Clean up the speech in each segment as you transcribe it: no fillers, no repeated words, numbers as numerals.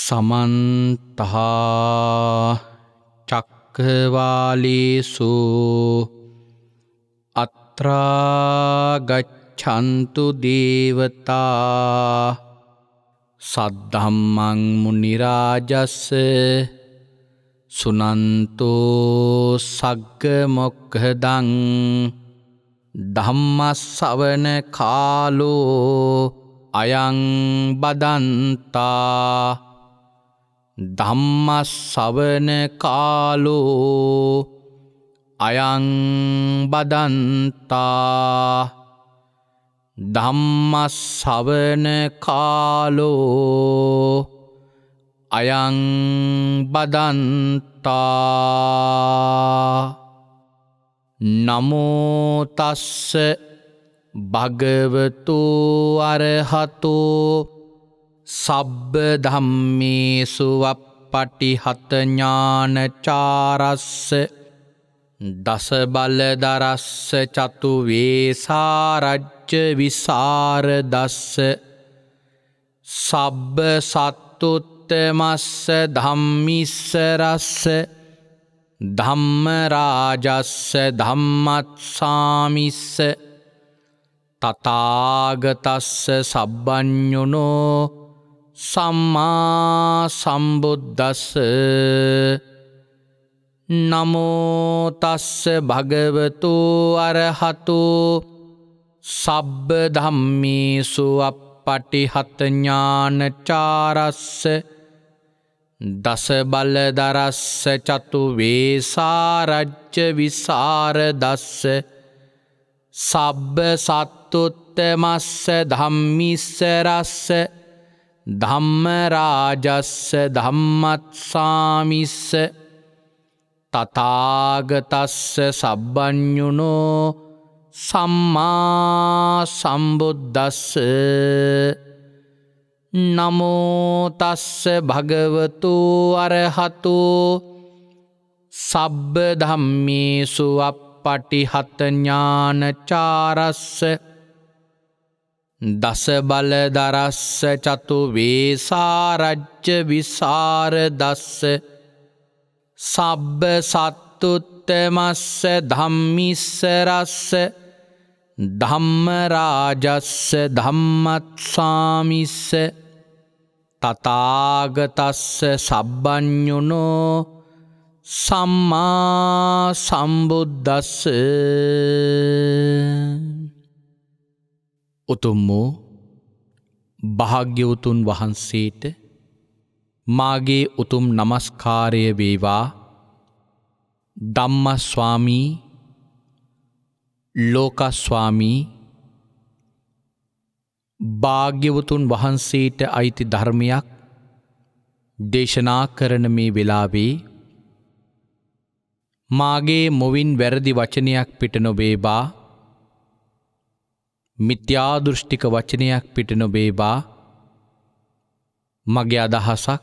සමන්තහා චක්ඛවාලේසු අත්‍රා ගච්ඡන්තු දේවතා සද්ධම්මං මුනි රාජස්ස සුනන්තෝ සග්ග මොක්ඛදං ධම්මස්සවන කාලෝ අයං බදන්තා ධම්මස්සවන කාලෝ අයං බදන්තා ධම්මස්සවන කාලෝ අයං බදන්තා නමෝ තස්ස භගවතු අරහතෝ සබ්බ ධම්මේසු වප්පටිහත ඥානචාරස්ස දස බලදරස්ස චතු වේසාරජ්‍ය විසරදස්ස සබ්බ සත්තුත්තමස්ස ධම්මිස්සරස්ස ධම්මරාජස්ස ධම්මත්සාමිස්ස තථාගතස්ස සබ්බඤුනෝ සම්මා සම්බුද්දස්ස නමෝ තස්ස භගවතු අරහතෝ සබ්බ ධම්මේසු අප්පටිහත ඥානචාරස්ස දස බලදරස්ස චතු වේසාරජ්‍ය විසරදස්ස සබ්බ සත්තුත්තමස්ස ධම්මිස්සරස්ස ධම්මරාජස්ස ධම්මත්සාමිස්ස තථාගතස්ස සබ්බඤුනෝ සම්මා සම්බුද්දස්ස නමෝ තස්ස භගවතු අරහතෝ සබ්බ ධම්මේසු අප්පටිහත ඥානචාරස්ස දස බලදරස්ස චතු වේසාරජ්‍ය විසරදස්ස සබ්බ සත්තුත්තමස්ස ධම්මිස්සරස්ස ධම්මරාජස්ස ධම්මත්සාමිස්ස තථාගතස්ස සබ්බඤුනෝ සම්මා සම්බුද්දස්ස උතුම් වූ භාග්‍යවතුන් වහන්සේට මාගේ උතුම් නමස්කාරය වේවා. ධම්මස්වාමී ලෝකස්වාමී භාග්‍යවතුන් වහන්සේට අයිති ධර්මයක් දේශනා කරන මේ වෙලාවේ මාගේ මොවින් වැරදි වචනයක් පිට නොවේවා, මිත්‍යා දෘෂ්ටික වචනයක් පිට නොවේවා. මගේ අදහසක්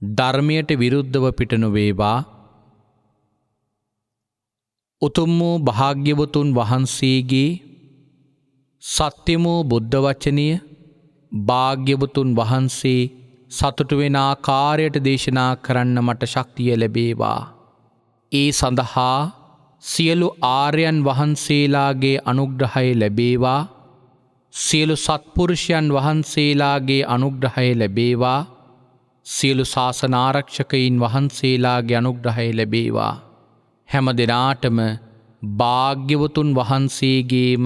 ධර්මයට විරුද්ධව පිට නොවේවා. උතුම් වූ භාග්‍යවතුන් වහන්සේගේ සත්‍යම වූ බුද්ධ වචනය භාග්‍යවතුන් වහන්සේ සතුටු වෙන ආකාරයට දේශනා කරන්න මට ශක්තිය ලැබේවා. ඒ සඳහා සියලු ආර්යයන් වහන්සේලාගේ අනුග්‍රහය ලැබේවා. සියලු සත්පුරුෂයන් වහන්සේලාගේ අනුග්‍රහය ලැබේවා. සියලු ශාසන ආරක්ෂකයින් වහන්සේලාගේ අනුග්‍රහය ලැබේවා. හැම දිනාටම භාග්‍යවතුන් වහන්සේගේම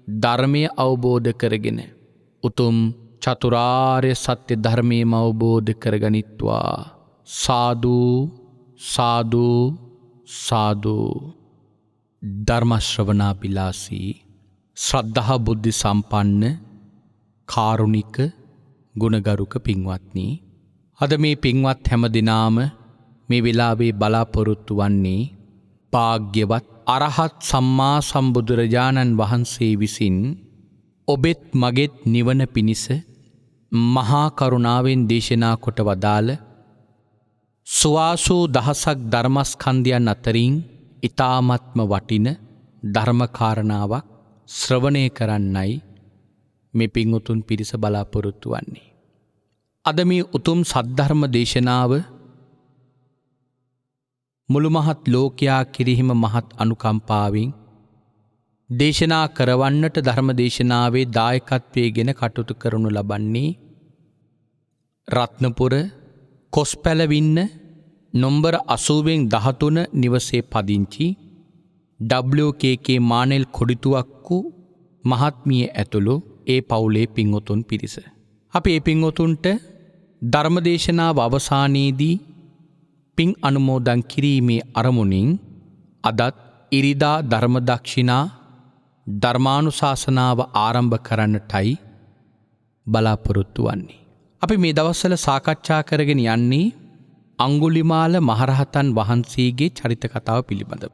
ධර්මය අවබෝධ කරගෙන උතුම් චතුරාර්ය සත්‍ය ධර්මයම අවබෝධ කරගනිත්වා. සාදු සාදු සාදු. ධර්ම ශ්‍රවණාබිලාසී ශ්‍රද්ධා බුද්ධ සම්පන්න කාරුණික ගුණගරුක පින්වත්නි, අද මේ පින්වත් හැම දිනාම මේ වෙලාවේ බලාපොරොත්තු වන්නේ භාග්‍යවත් අරහත් සම්මා සම්බුදුරජාණන් වහන්සේ විසින් ඔබෙත් මගෙත් නිවන පිණිස මහා කරුණාවෙන් දේශනා කොට වදාළ සුවාසූ දහසක් ධර්මස්කන්ධයන් අතරින් ඊ타ත්ම වටින ධර්මකාරණාවක් ශ්‍රවණය කරන්නයි මේ පින්වතුන් පිරිස බලාපොරොත්තු වන්නේ. අද මේ උතුම් සද්ධර්ම දේශනාව මුළු මහත් ලෝකයා කිරිහිම මහත් අනුකම්පාවෙන් දේශනා කරවන්නට ධර්ම දේශනාවේ දායකත්වයේ ගෙන කටයුතු කරනු ලබන්නේ රත්නපුර කොස්පැලවින්න නොම්බර 80-13 නිවසේ පදිංචි WKK මානෙල් කොඩිතුවක්කු මහත්මිය ඇතුළු ඒ පවුලේ පින්වතුන් පිරිස. අපි ඒ පින්වතුන්ට ධර්මදේශනාව අවසානයේදී පින් අනුමෝදන් කිරීමේ අරමුණින් අදත් ඉරිදා ධර්මදක්ෂිනා ධර්මානුශාසනාව ආරම්භ කරන්නටයි බලාපොරොත්තු වන්නේ. අපි මේ දවස්වල සාකච්ඡා කරගෙන යන්නේ අංගුලිමාල මහරහතන් වහන්සේගේ චරිත කතාව පිළිබඳව.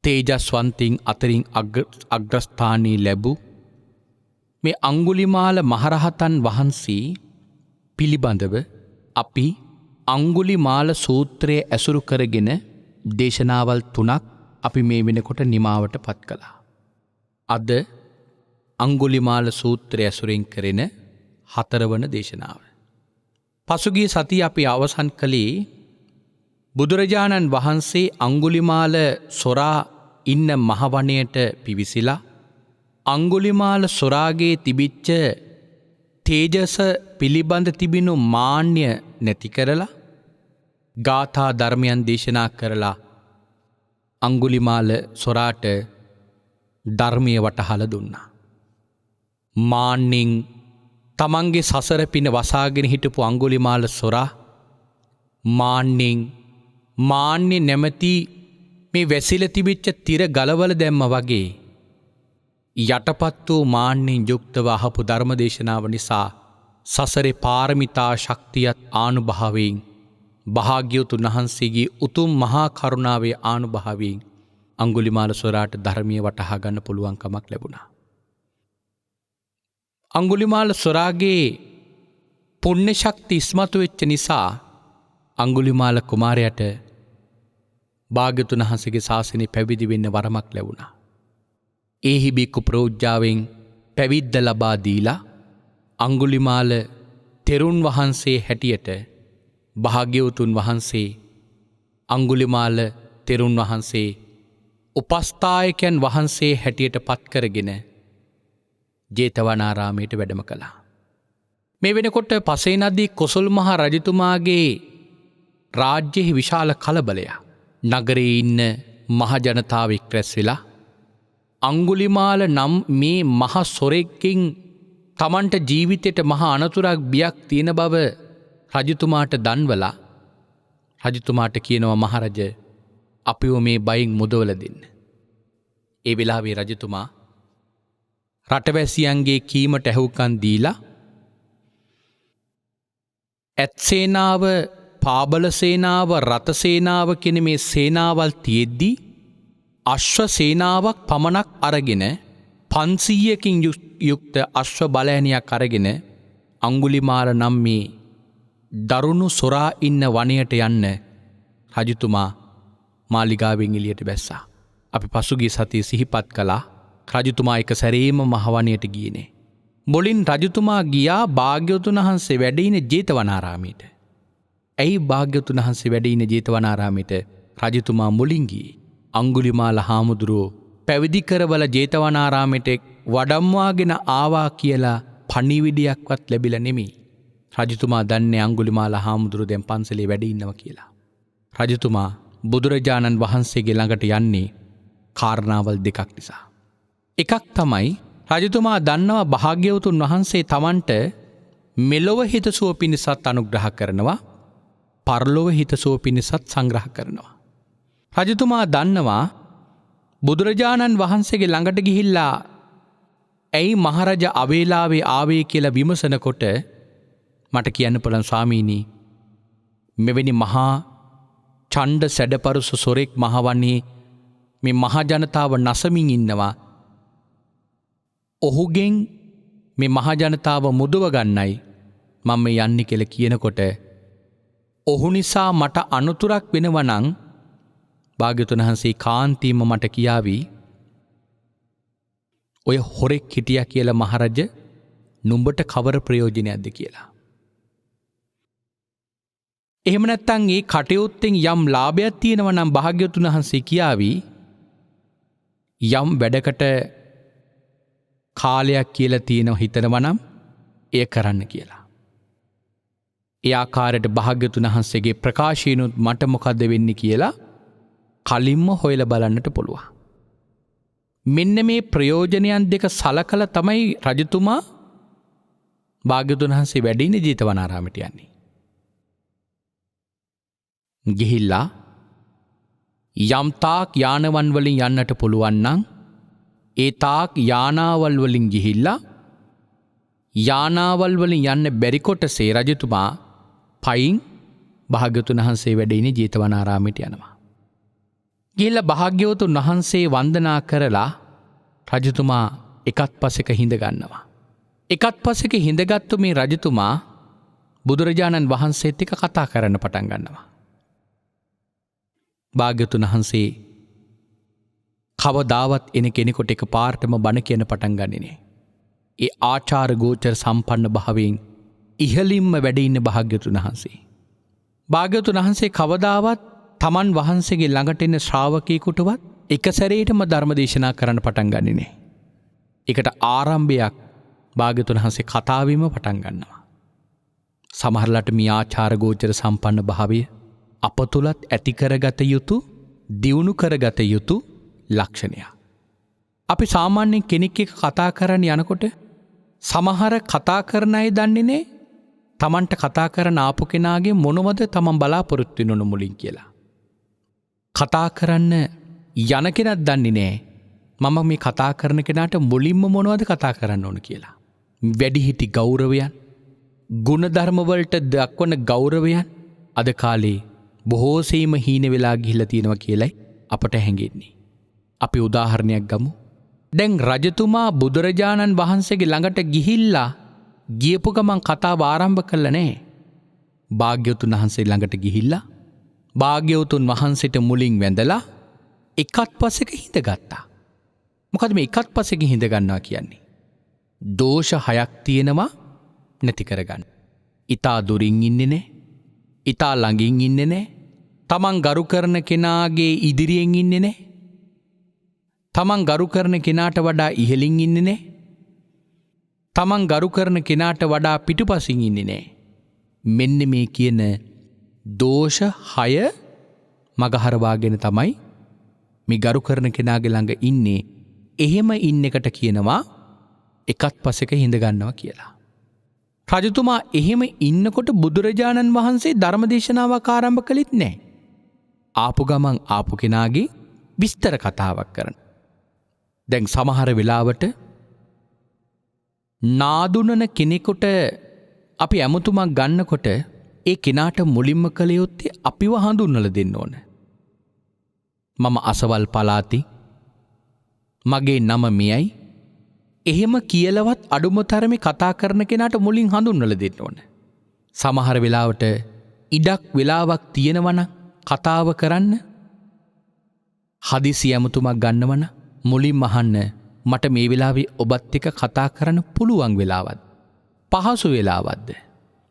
තේජස්වන්තින් අතරින් අග්‍රස්ථානී ලැබූ මේ අංගුලිමාල මහරහතන් වහන්සේ පිළිබඳව අපි අංගුලිමාල සූත්‍රය ඇසුරු කරගෙන දේශනාවල් 3ක් අපි මේ වෙනකොට නිමාවට පත් කළා. අද අංගුලිමාල සූත්‍රය ඇසුරෙන් කරන 4 වන දේශනාව. පසුගිය සතිය අපි අවසන් කළේ බුදුරජාණන් වහන්සේ අංගුලිමාල සොරා ඉන්න මහවණයට පිවිසිලා අංගුලිමාල සොරාගේ තිබිච්ච තේජස පිළිබඳ තිබෙනු මාන්‍ය නැති කරලා ගාථා ධර්මයන් දේශනා කරලා අංගුලිමාල සොරාට ධර්මය වටහලා දුන්නා. මාන්නෙන් තමන්ගේ සසර පින වසාගෙන හිටපු අංගුලිමාල සොරා මාන්නෙන් මාන්නේ නැමැති මේ වැසිල තිබිච්ච තිර ගලවල දැම්ම වගේ යටපත් වූ මාන්නෙන් යුක්තව අහපු ධර්මදේශනාව නිසා සසරේ පාරමිතා ශක්තියත් ආනුභාවයෙන් භාග්‍යවතුන් වහන්සේගේ උතුම් මහා කරුණාවේ ආනුභාවයෙන් අංගුලිමාල සොරාට ධර්මීය වටහා ගන්න පුළුවන්කමක් ලැබුණා. අංගුලිමාල සොරාගේ පුණ්‍ය ශක්ති ඉස්මතු වෙච්ච නිසා අංගුලිමාල කුමාරයාට භාග්‍යවතුන් වහන්සේගේ ශාසනය පැවිදි වෙන්න වරමක් ලැබුණා. ඒහි බික්කු ප්‍රෝජ්ජාවෙන් පැවිද්ද ලබා දීලා අංගුලිමාල තෙරුන් වහන්සේ හැටියට භාග්‍යවතුන් වහන්සේ අංගුලිමාල තෙරුන් වහන්සේ උපස්ථායකයන් වහන්සේ හැටියට පත් කරගෙන ජේතවනාරාමයට වැඩම කළා. මේ වෙනකොට පසේනදී කොසල් මහ රජතුමාගේ රාජ්‍යයේ විශාල කලබලයක්. නගරයේ ඉන්න මහ ජනතාව එක්රැස් වෙලා අංගුලිමාල නම් මේ මහ සොරෙක්ගෙන් තමන්ට ජීවිතයට මහ අනතුරක් බියක් තියෙන බව රජතුමාට දන්වලා රජතුමාට කියනවා මහරජ අපිව මේ බයෙන් මුදවල දෙන්න. ඒ වෙලාවේ රජතුමා රටවැසියන්ගේ කීමට ඇහුම්කන් දීලා ඇත් සේනාව පාබල සේනාව රත සේනාව කියන මේ සේනාවල් තියෙද්දී අශ්ව සේනාවක් පමණක් අරගෙන 500කින් යුක්ත අශ්ව බලෑනියක් අරගෙන අංගුලිමාල නම් මේ දරුණු සොරා ඉන්න වනයට යන්න රජතුමා මාලිගාවෙන් එළියට බැස්සා. අපි පසුගිය සතියේ සිහිපත් කළා රජතුමා එක සැරේම මහවණයට ගියේ නේ. මුලින් රජතුමා ගියා භාග්‍යවතුන් වහන්සේ වැඩ ඉන ජේතවනාරාමයට. ඇයි භාග්‍යවතුන් වහන්සේ වැඩ ඉන ජේතවනාරාමයට රජතුමා මුලින් ගියේ? අංගුලිමාල හාමුදුරුවෝ පැවිදි කරවල ජේතවනාරාමයට වඩම්වාගෙන ආවා කියලා පණිවිඩයක්වත් ලැබිලා නෙමෙයි. රජතුමා දන්නේ අංගුලිමාල හාමුදුරුවෝ දැන් පන්සලේ වැඩ ඉන්නවා කියලා. රජතුමා බුදුරජාණන් වහන්සේගේ ළඟට යන්නේ කාරණාවල් දෙකක් නිසා. එකක් තමයි රජතුමා දන්නවා භාග්‍යවතුන් වහන්සේ තමන්ට මෙලොව හිතසුව පිණිසත් අනුග්‍රහ කරනවා, පරලොව හිතසුව පිණිසත් සංග්‍රහ කරනවා. රජතුමා දන්නවා බුදුරජාණන් වහන්සේගේ ළඟට ගිහිල්ලා ඇයි මහරජ අවේලාවේ ආවේ කියලා විමසනකොට මට කියන්න පුළුවන් ස්වාමීනි මෙවැනි මහා ඡණ්ඩ සැඩපරුස සොරෙක් මහවන්නේ මේ මහා ජනතාව නසමින් ඉන්නවා. ඔහුගෙන් මේ මහා ජනතාව මුදව ගන්නයි මම යන්නේ කියලා කියනකොට ඔහු නිසා මට අනුතුරක් වෙනවා නම් භාග්‍යවතුන් වහන්සේ කාන්තීම මට කියාවි ඔය හොරෙක් හිටියා කියලා මහරජ නුඹට කවර ප්‍රයෝජනයක්ද කියලා. එහෙම නැත්නම් ඒ කටයුත්තෙන් යම් ලාභයක් තියෙනවා නම් භාග්‍යවතුන් වහන්සේ කියාවි යම් වැඩකට කාලයක් කියලා තියෙනවා හිතනවා නම් එය කරන්න කියලා. ඒ ආකාරයට භාග්‍යවතුන් වහන්සේගේ ප්‍රකාශයනොත් මට මොකද්ද වෙන්නේ කියලා කලින්ම හොයලා බලන්නට පුළුවන්. මෙන්න මේ ප්‍රයෝජනයන් දෙක සලකලා තමයි රජතුමා භාග්‍යවතුන් වහන්සේ වැඩ ඉන්නේ ජේතවනාරාමයට යන්නේ. ගිහිල්ලා යම් තාක් යානවන් වලින් යන්නට පුළුවන් නම් ඒ තාක් යානාවල් වලින් ගිහිල්ලා යානාවල් වලින් යන්න බැරි කොටසේ රජතුමා පයින් භාග්‍යවතුන් වහන්සේ වැඩ ඉන්නේ ජේතවනාරාමයට යනවා. ගිහිල්ලා භාග්‍යවතුන් වහන්සේ වන්දනා කරලා රජතුමා එකත් පසෙක හිඳ ගන්නවා. එකත් පසෙක හිඳගත්තු මේ රජතුමා බුදුරජාණන් වහන්සේත් එක්ක කතා කරන්න පටන් ගන්නවා. භාග්‍යවතුන් වහන්සේ කවදාවත් එන කෙනෙකුට එක පාර්ටම බණ කියන පටන් ගන්නේ නෑ. ඒ ආචාර ගෝචර සම්පන්න භාවයෙන් ඉහළින්ම වැඩ ඉන්න භාග්‍යවතුන් වහන්සේ. භාග්‍යවතුන් වහන්සේ කවදාවත් තමන් වහන්සේගේ ළඟට එන ශ්‍රාවකයෙකුටවත් එක සැරේටම ධර්ම දේශනා කරන්න පටන් ගන්නේ නෑ. ඒකට ආරම්භයක් භාග්‍යවතුන් වහන්සේ කතාවෙම පටන් ගන්නවා. සමහරලාට මේ ආචාර ගෝචර සම්පන්න භාවය අප තුලත් ඇති කරගත යුතු දියුණු කරගත යුතු ලක්ෂණයක්. අපි සාමාන්‍යයෙන් කෙනෙක් එක්ක කතා කරන්න යනකොට සමහර කතා කරන අය දන්නේ නැහැ තමන්ට කතා කරන ආපු කෙනාගේ මොනවද තමන් බලාපොරොත්තු වෙන මුලින් කියලා. කතා කරන්න යන කෙනත් දන්නේ නැහැ මම මේ කතා කරන කෙනාට මුලින්ම මොනවද කතා කරන්න ඕන කියලා. වැඩිහිටි ගෞරවයන්, ගුණධර්ම වලට දක්වන ගෞරවයන් අද කාලේ බොහෝසෙයිම හීන වෙලා ගිහිල්ලා තියෙනවා කියලයි අපට හැඟෙන්නේ. අපි උදාහරණයක් ගමු. දැන් රජතුමා බුදුරජාණන් වහන්සේගේ ළඟට ගිහිල්ලා ගියපු ගමන් කතාව ආරම්භ කළා නෑ. භාග්‍යවතුන් වහන්සේ ළඟට ගිහිල්ලා භාග්‍යවතුන් වහන්සේට මුලින් වැඳලා එකත් පසෙක හිඳගත්තා. මොකද මේ එකත් පසෙක හිඳ ගන්නවා කියන්නේ? දෝෂ 6ක් තියෙනවා නැති කරගන්න. ඊතා දුරින් ඉන්නේ නෑ. ඊතා ළඟින් ඉන්නේ නෑ. තමන් ගරු කරන කෙනාගේ ඉදිරියෙන් ඉන්නේ නෑ. තමන් ගරු කරන කෙනාට වඩා ඉහළින් ඉන්නේ නෑ. තමන් ගරු කරන කෙනාට වඩා පිටුපසින් ඉන්නේ නෑ. මෙන්න මේ කියන දෝෂ 6 මගහරවාගෙන තමයි මේ ගරු කරන කෙනාගේ ළඟ ඉන්නේ. එහෙම ඉන්න එකට කියනවා එකත් පසෙක හිඳ ගන්නවා කියලා. රජතුමා එහෙම ඉන්නකොට බුදුරජාණන් වහන්සේ ධර්මදේශනාවක් ආරම්භ කළෙත් නෑ. ආපු ගමන් ආපු කෙනාගේ විස්තර කතාවක් කරන. දැන් සමහර වෙලාවට නාදුනන කෙනෙකුට අපි ඇමතුමක් ගන්නකොට ඒ කෙනාට මුලින්ම කළ යුත්තේ අපිව හඳුන්වලා දෙන්න ඕන. මම අසවල් පළාතේ, මගේ නම මෙයයි. එහෙම කියලාවත් අඩුම තරමේ කතා කරන කෙනාට මුලින් හඳුන්වලා දෙන්න ඕන. සමහර වෙලාවට ඉඩක් වෙලාවක් තියෙනවනම් කතාව කරන්න හදිසි ඇමතුමක් ගන්නවනම් මුලින්ම අහන්න මට මේ වෙලාවේ ඔබත් එක්ක කතා කරන්න පුළුවන් වෙලාවක්ද? පහසු වෙලාවක්ද?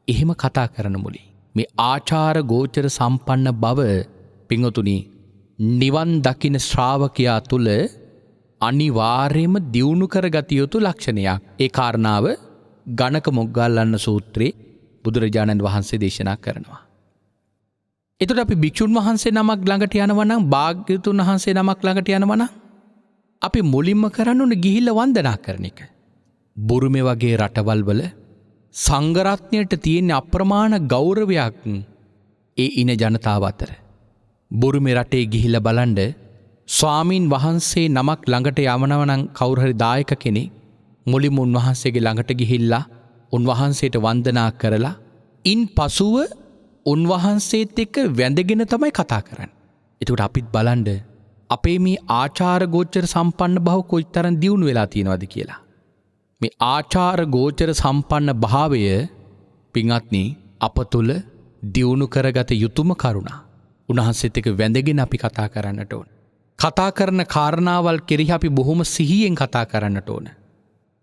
එහෙම කතා කරන මුලින් මේ ආචාර ගෝචර සම්පන්න බව පින්වතුනි නිවන් දකින ශ්‍රාවකයා තුල අනිවාර්යයෙන්ම දියුණු කරගත යුතු ලක්ෂණයක්. ඒ කාරණාව ගණක මොග්ගල්ලාන සූත්‍රයේ බුදුරජාණන් වහන්සේ දේශනා කරනවා. එතකොට අපි භික්ෂුන් වහන්සේ නමක් ළඟට යනවා නම්, භාග්‍යවතුන් වහන්සේ නමක් ළඟට යනවා නම් අපි මුලින්ම කරන්න ඕනේ ගිහිල්ලා වන්දනා කරන එක. බුරුමේ වගේ රටවල් වල සංඝ රත්නයට තියෙන අප්‍රමාණ ගෞරවයක් ඒ ඉන ජනතාව අතර. බුරුමේ රටේ ගිහිල්ලා බලන්න ස්වාමින් වහන්සේ නමක් ළඟට යවනවා නම් කවුරු හරි දායක කෙනෙක් මුලින්ම උන්වහන්සේගේ ළඟට ගිහිල්ලා උන්වහන්සේට වන්දනා කරලා ඉන් පසුව උන්වහන්සේත් එක්ක වැඳගෙන තමයි කතා කරන්නේ. ඒකට අපිත් බලන්න අපේ මේ ආචාර ගෝචර සම්පන්න බව කොයිතරම් දියුණු වෙලා තියෙනවද කියලා. මේ ආචාර ගෝචර සම්පන්න භාවය පින්වත්නි අප තුළ දියුණු කරගත යුතුම කරුණ. උන්වහන්සේත් එක්ක වැඳගෙන අපි කතා කරන්නට ඕන. කතා කරන කාරණාවල් කෙරෙහි අපි බොහොම සිහියෙන් කතා කරන්නට ඕන.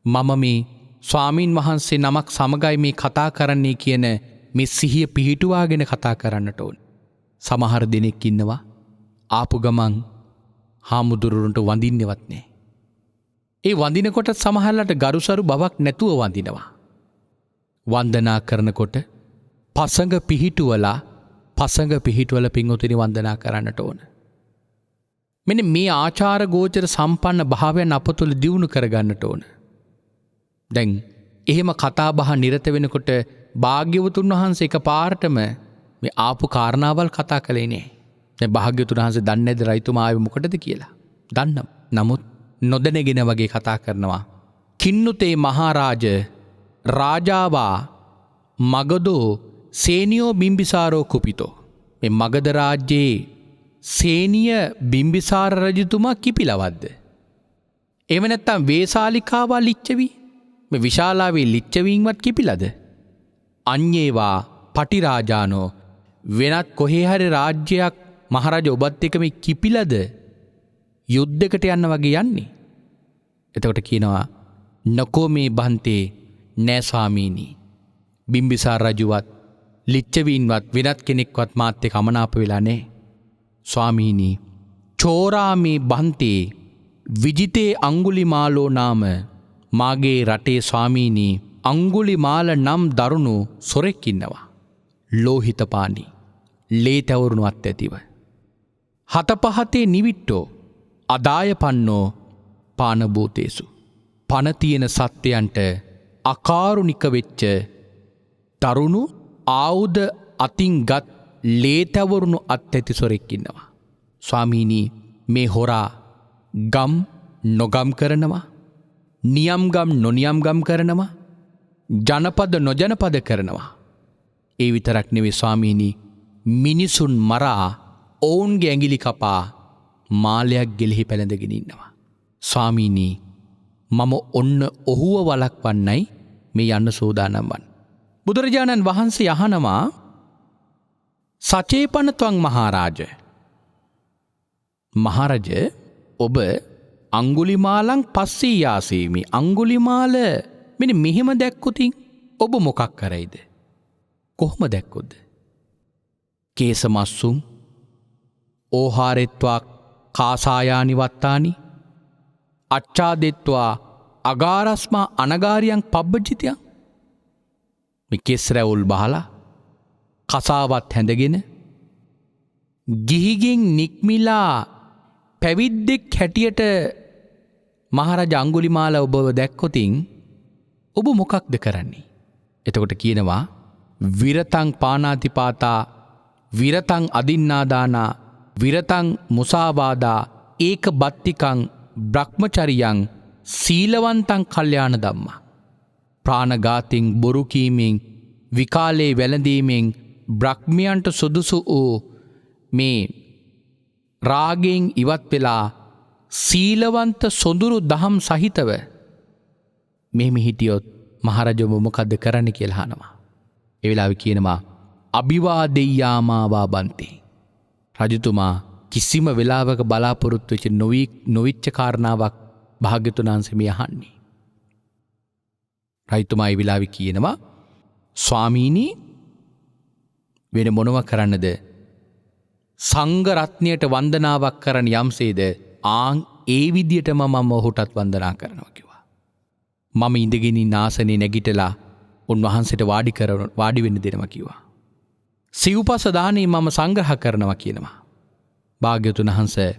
මම මේ ස්වාමින් වහන්සේ නමක් සමගයි මේ කතා කරන්නේ කියන මේ සිහිය පිහිටුවාගෙන කතා කරන්නට ඕන. සමහර දෙනෙක් ඉන්නවා ආපු ගමන් හාමුදුරුවන්ට වඳින්නවත් නෑ. ඒ වඳිනකොට සමහරලට ගරුසරු බවක් නැතුව වඳිනවා. වන්දනා කරනකොට පසඟ පිහිටුවල පින්වතුනි වන්දනා කරන්නට ඕන. මෙන්න මේ ආචාර ගෝචර සම්පන්න භාවයන් අප තුළ දියුණු කරගන්නට ඕන. දැන් එහෙම කතා බහ නිරත වෙනකොට භාග්‍යවතුන් වහන්සේ එකපාරටම මේ ආපු කාරණාවල් කතා කළේ නෑ. දැන් භාග්‍යවතුන් වහන්සේ දන්නේ නැද්ද රයිතුමා ආවේ මොකටද කියලා? දන්නවා. නමුත් නොදැනගෙන වගේ කතා කරනවා. කින්නුතේ මහරජ රාජාවා මගදෝ සේනියෝ බිම්බිසාරෝ කුපිතෝ. මේ මගධ රාජ්‍යයේ සේනිය බිම්බිසාර රජතුමා කිපිලවද්ද? එහෙම නැත්නම් වේසාලිකාවා ලිච්ඡවි? මේ විශාලාවේ ලිච්ඡවීන්වත් කිපිලද? අඤ්ඤේවා පටිරාජානෝ වෙනත් කොහේ හරි රාජ්‍යයක් මහරජ ඔබත් එක්ක මේ කිපිලද යුද්ධයකට යන්න වගේ යන්නේ? එතකොට කියනවා නකෝ මේ බන්තේ නෑ ස්වාමීනි. බිම්බිසාර රජුවත් ලිච්ඡවීන්වත් වෙනත් කෙනෙක්වත් මාත් එක්ක අමනාප වෙලා නෑ. ස්වාමීනි චෝරාමේ බන්තේ විජිතේ අංගුලිමාලෝ නාම මාගේ රටේ ස්වාමීනි අංගුලිමාල නම් දරුණු සොරෙක් ඉන්නවා. ලෝහිතපාණි ලේ තැවරුණු අත් ඇතිව. හතපහතේ නිවිට්ටෝ අදාය පන්නෝ පානභූතේසු. පණ තියෙන සත්‍යයන්ට අකාරුණික වෙච්ච තරුණු ආයුධ අතින් ගත් ලේතැවරුණු අත් ඇති සොරෙක් ඉන්නවා. ස්වාමීනි මේ හොරා ගම් නොගම් කරනවා, නියම්ගම් නොනියම්ගම් කරනවා, ජනපද නොජනපද කරනවා. ඒ විතරක් නෙවෙයි ස්වාමීනි මිනිසුන් මරා ඔවුන්ගේ ඇඟිලි කපා මාලයක් ගෙලෙහි පැලඳගෙන ඉන්නවා. ස්වාමීනි මම ඔන්න ඔහුව වළක්වන්නයි මේ යන්න සූදානම් වන්නේ. බුදුරජාණන් වහන්සේ අහනවා සචේපනත්වං මහරජ. මහරජ ඔබ අංගුලිමාලං පස්සේ යාසීමි. අංගුලිමාල මෙන්න මෙහෙම දැක්කොතින් ඔබ මොකක් කරයිද? කොහොම දැක්කොද? කේසමස්සුම් ඕහාරෙත්වා කාසායානි වත්තානි අච්ඡාදෙත්වා අගාරස්මා අනගාරියන් පබ්බජිතයන්. මේ කෙස් රැවුල් බහලා කසාවත් හැඳගෙන ගිහිගෙන් නික්මිලා පැවිද්දෙක් හැටියට මහරජ අංගුලිමාල ඔබව දැක්කොතින් ඔබ මොකක්ද කරන්නේ? එතකොට කියනවා විරතං පානාතිපාතා විරතං අදින්නාදානා විරතං මුසාවාදා ඒක බත්තිකං බ්‍රහ්මචරියං සීලවන්තං කල්යාණ ධම්මා. ප්‍රාණඝාතෙන් බොරු කීමෙන් විකාලේ වැළඳීමෙන් බ්‍රහ්මයන්ට සුදුසු වූ මේ රාගයෙන් ඉවත් වෙලා සීලවන්ත සොඳුරු දහම් සහිතව මෙහෙම හිටියොත් මහරජව මොකද්ද කරන්න කියලා අහනවා. ඒ වෙලාවේ කියනවා අභිවාදෙය්‍යාමාවා බන්තේ. රජතුමා කිසිම වෙලාවක බලාපොරොත්තු වෙච්ච නොවිච්ච කාරණාවක් භාග්‍යවතුන් වහන්සේ මේ අහන්නේ. රජතුමා ඒ වෙලාවේ කියනවා ස්වාමීනි වෙන මොනව කරන්නද? සංඝ රත්නයට වන්දනාවක් කරන්න යම්සේද ආන් ඒ විදියටම මම ඔහුටත් වන්දනා කරනවා කිව්වා. මම ඉඳගෙන ඉන්න ආසනේ නැගිටලා උන්වහන්සේට වාඩි වෙන්න දෙනවා කිව්වා. සිව්පස දානේ මම සංග්‍රහ කරනවා කියනවා. භාග්‍යවතුන් වහන්සේ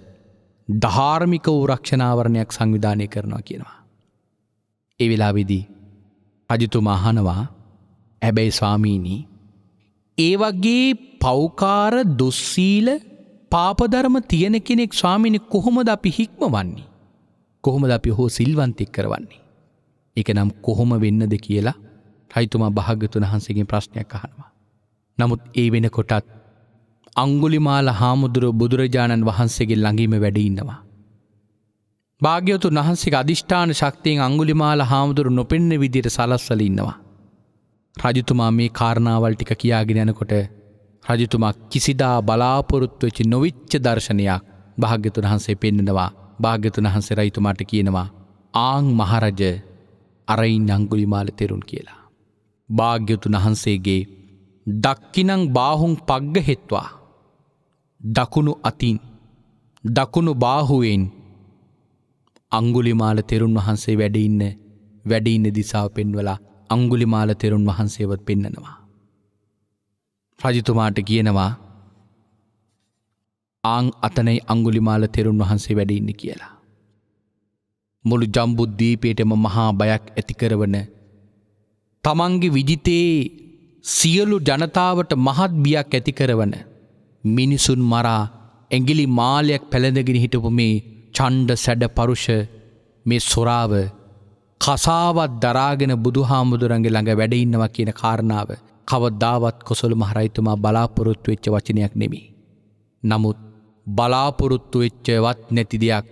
ධාර්මික වූ රක්ෂණාවරණයක් සංවිධානය කරනවා කියනවා. ඒ වෙලාවේදී රජතුමා අහනවා හැබැයි ස්වාමීනි ඒ වගේ පෞකාර දුස්සීල පාපධර්ම තියෙන කෙනෙක් ස්වාමීනි කොහොමද අපි හික්මවන්නේ? කොහොමද අපි හෝ සිල්වන්තෙක් කරවන්නේ? ඒක නම් කොහොම වෙන්නද කියලා රජතුමා භාග්‍යවතුන් වහන්සේගෙන් ප්‍රශ්නයක් අහනවා. නමුත් ඒ වෙනකොටත් අංගුලිමාල හාමුදුරුවෝ බුදුරජාණන් වහන්සේගේ ළඟින්ම වැඩ ඉන්නවා. භාග්‍යවතුන් වහන්සේගේ අදිෂ්ඨාන ශක්තියෙන් අංගුලිමාල හාමුදුරුවෝ නොපෙනෙන විදියට සලස්වලා ඉන්නවා. රජතුමා මේ කාරණාවල් ටික කියාගෙන යනකොට රජතුමා කිසිදා බලාපොරොත්තු වෙච්ච නොවිච්ච දර්ශනයක් භාග්‍යවතුන් වහන්සේ පෙන්නනවා. භාග්‍යවතුන් වහන්සේ රජතුමාට කියනවා ආන් මහරජ අරයින් අංගුලිමාල තෙරුන් කියලා. භාග්‍යවතුන් වහන්සේගේ දක්කිනං බාහුන් පග්ග හෙත්වා දකුණු අතින් දකුණු බාහුවෙන් අංගුලිමාල තෙරුන් වහන්සේ වැඩ ඉන්න දිසාව පෙන්වලා අංගුලිමාල තෙරුන් වහන්සේවත් පෙන්නනවා. රජතුමාට කියනවා ආං අතනයි අංගුලිමාල තෙරුන් වහන්සේ වැඩ ඉන්නේ කියලා. මුළු ජම්බුද්වීපයටම මහා බයක් ඇති කරවන තමන්ගේ විජිතේ සියලු ජනතාවට මහත් බියක් ඇති කරවන මිනිසුන් මරා ඇඟිලි මාලයක් පැළඳගෙන හිටපු මේ ඡණ්ඩ සැඩ පරුෂ මේ සොරාව කසාවත් දරාගෙන බුදුහාමුදුරන්ගේ ළඟ වැඩ ඉන්නවා කියන කාරණාව කවදාවත් කොසොල් මහරජතුමා බලාපොරොත්තු වෙච්ච වචනයක් නෙමෙයි. නමුත් බලාපොරොත්තු වෙච්චවත් නැති දෙයක්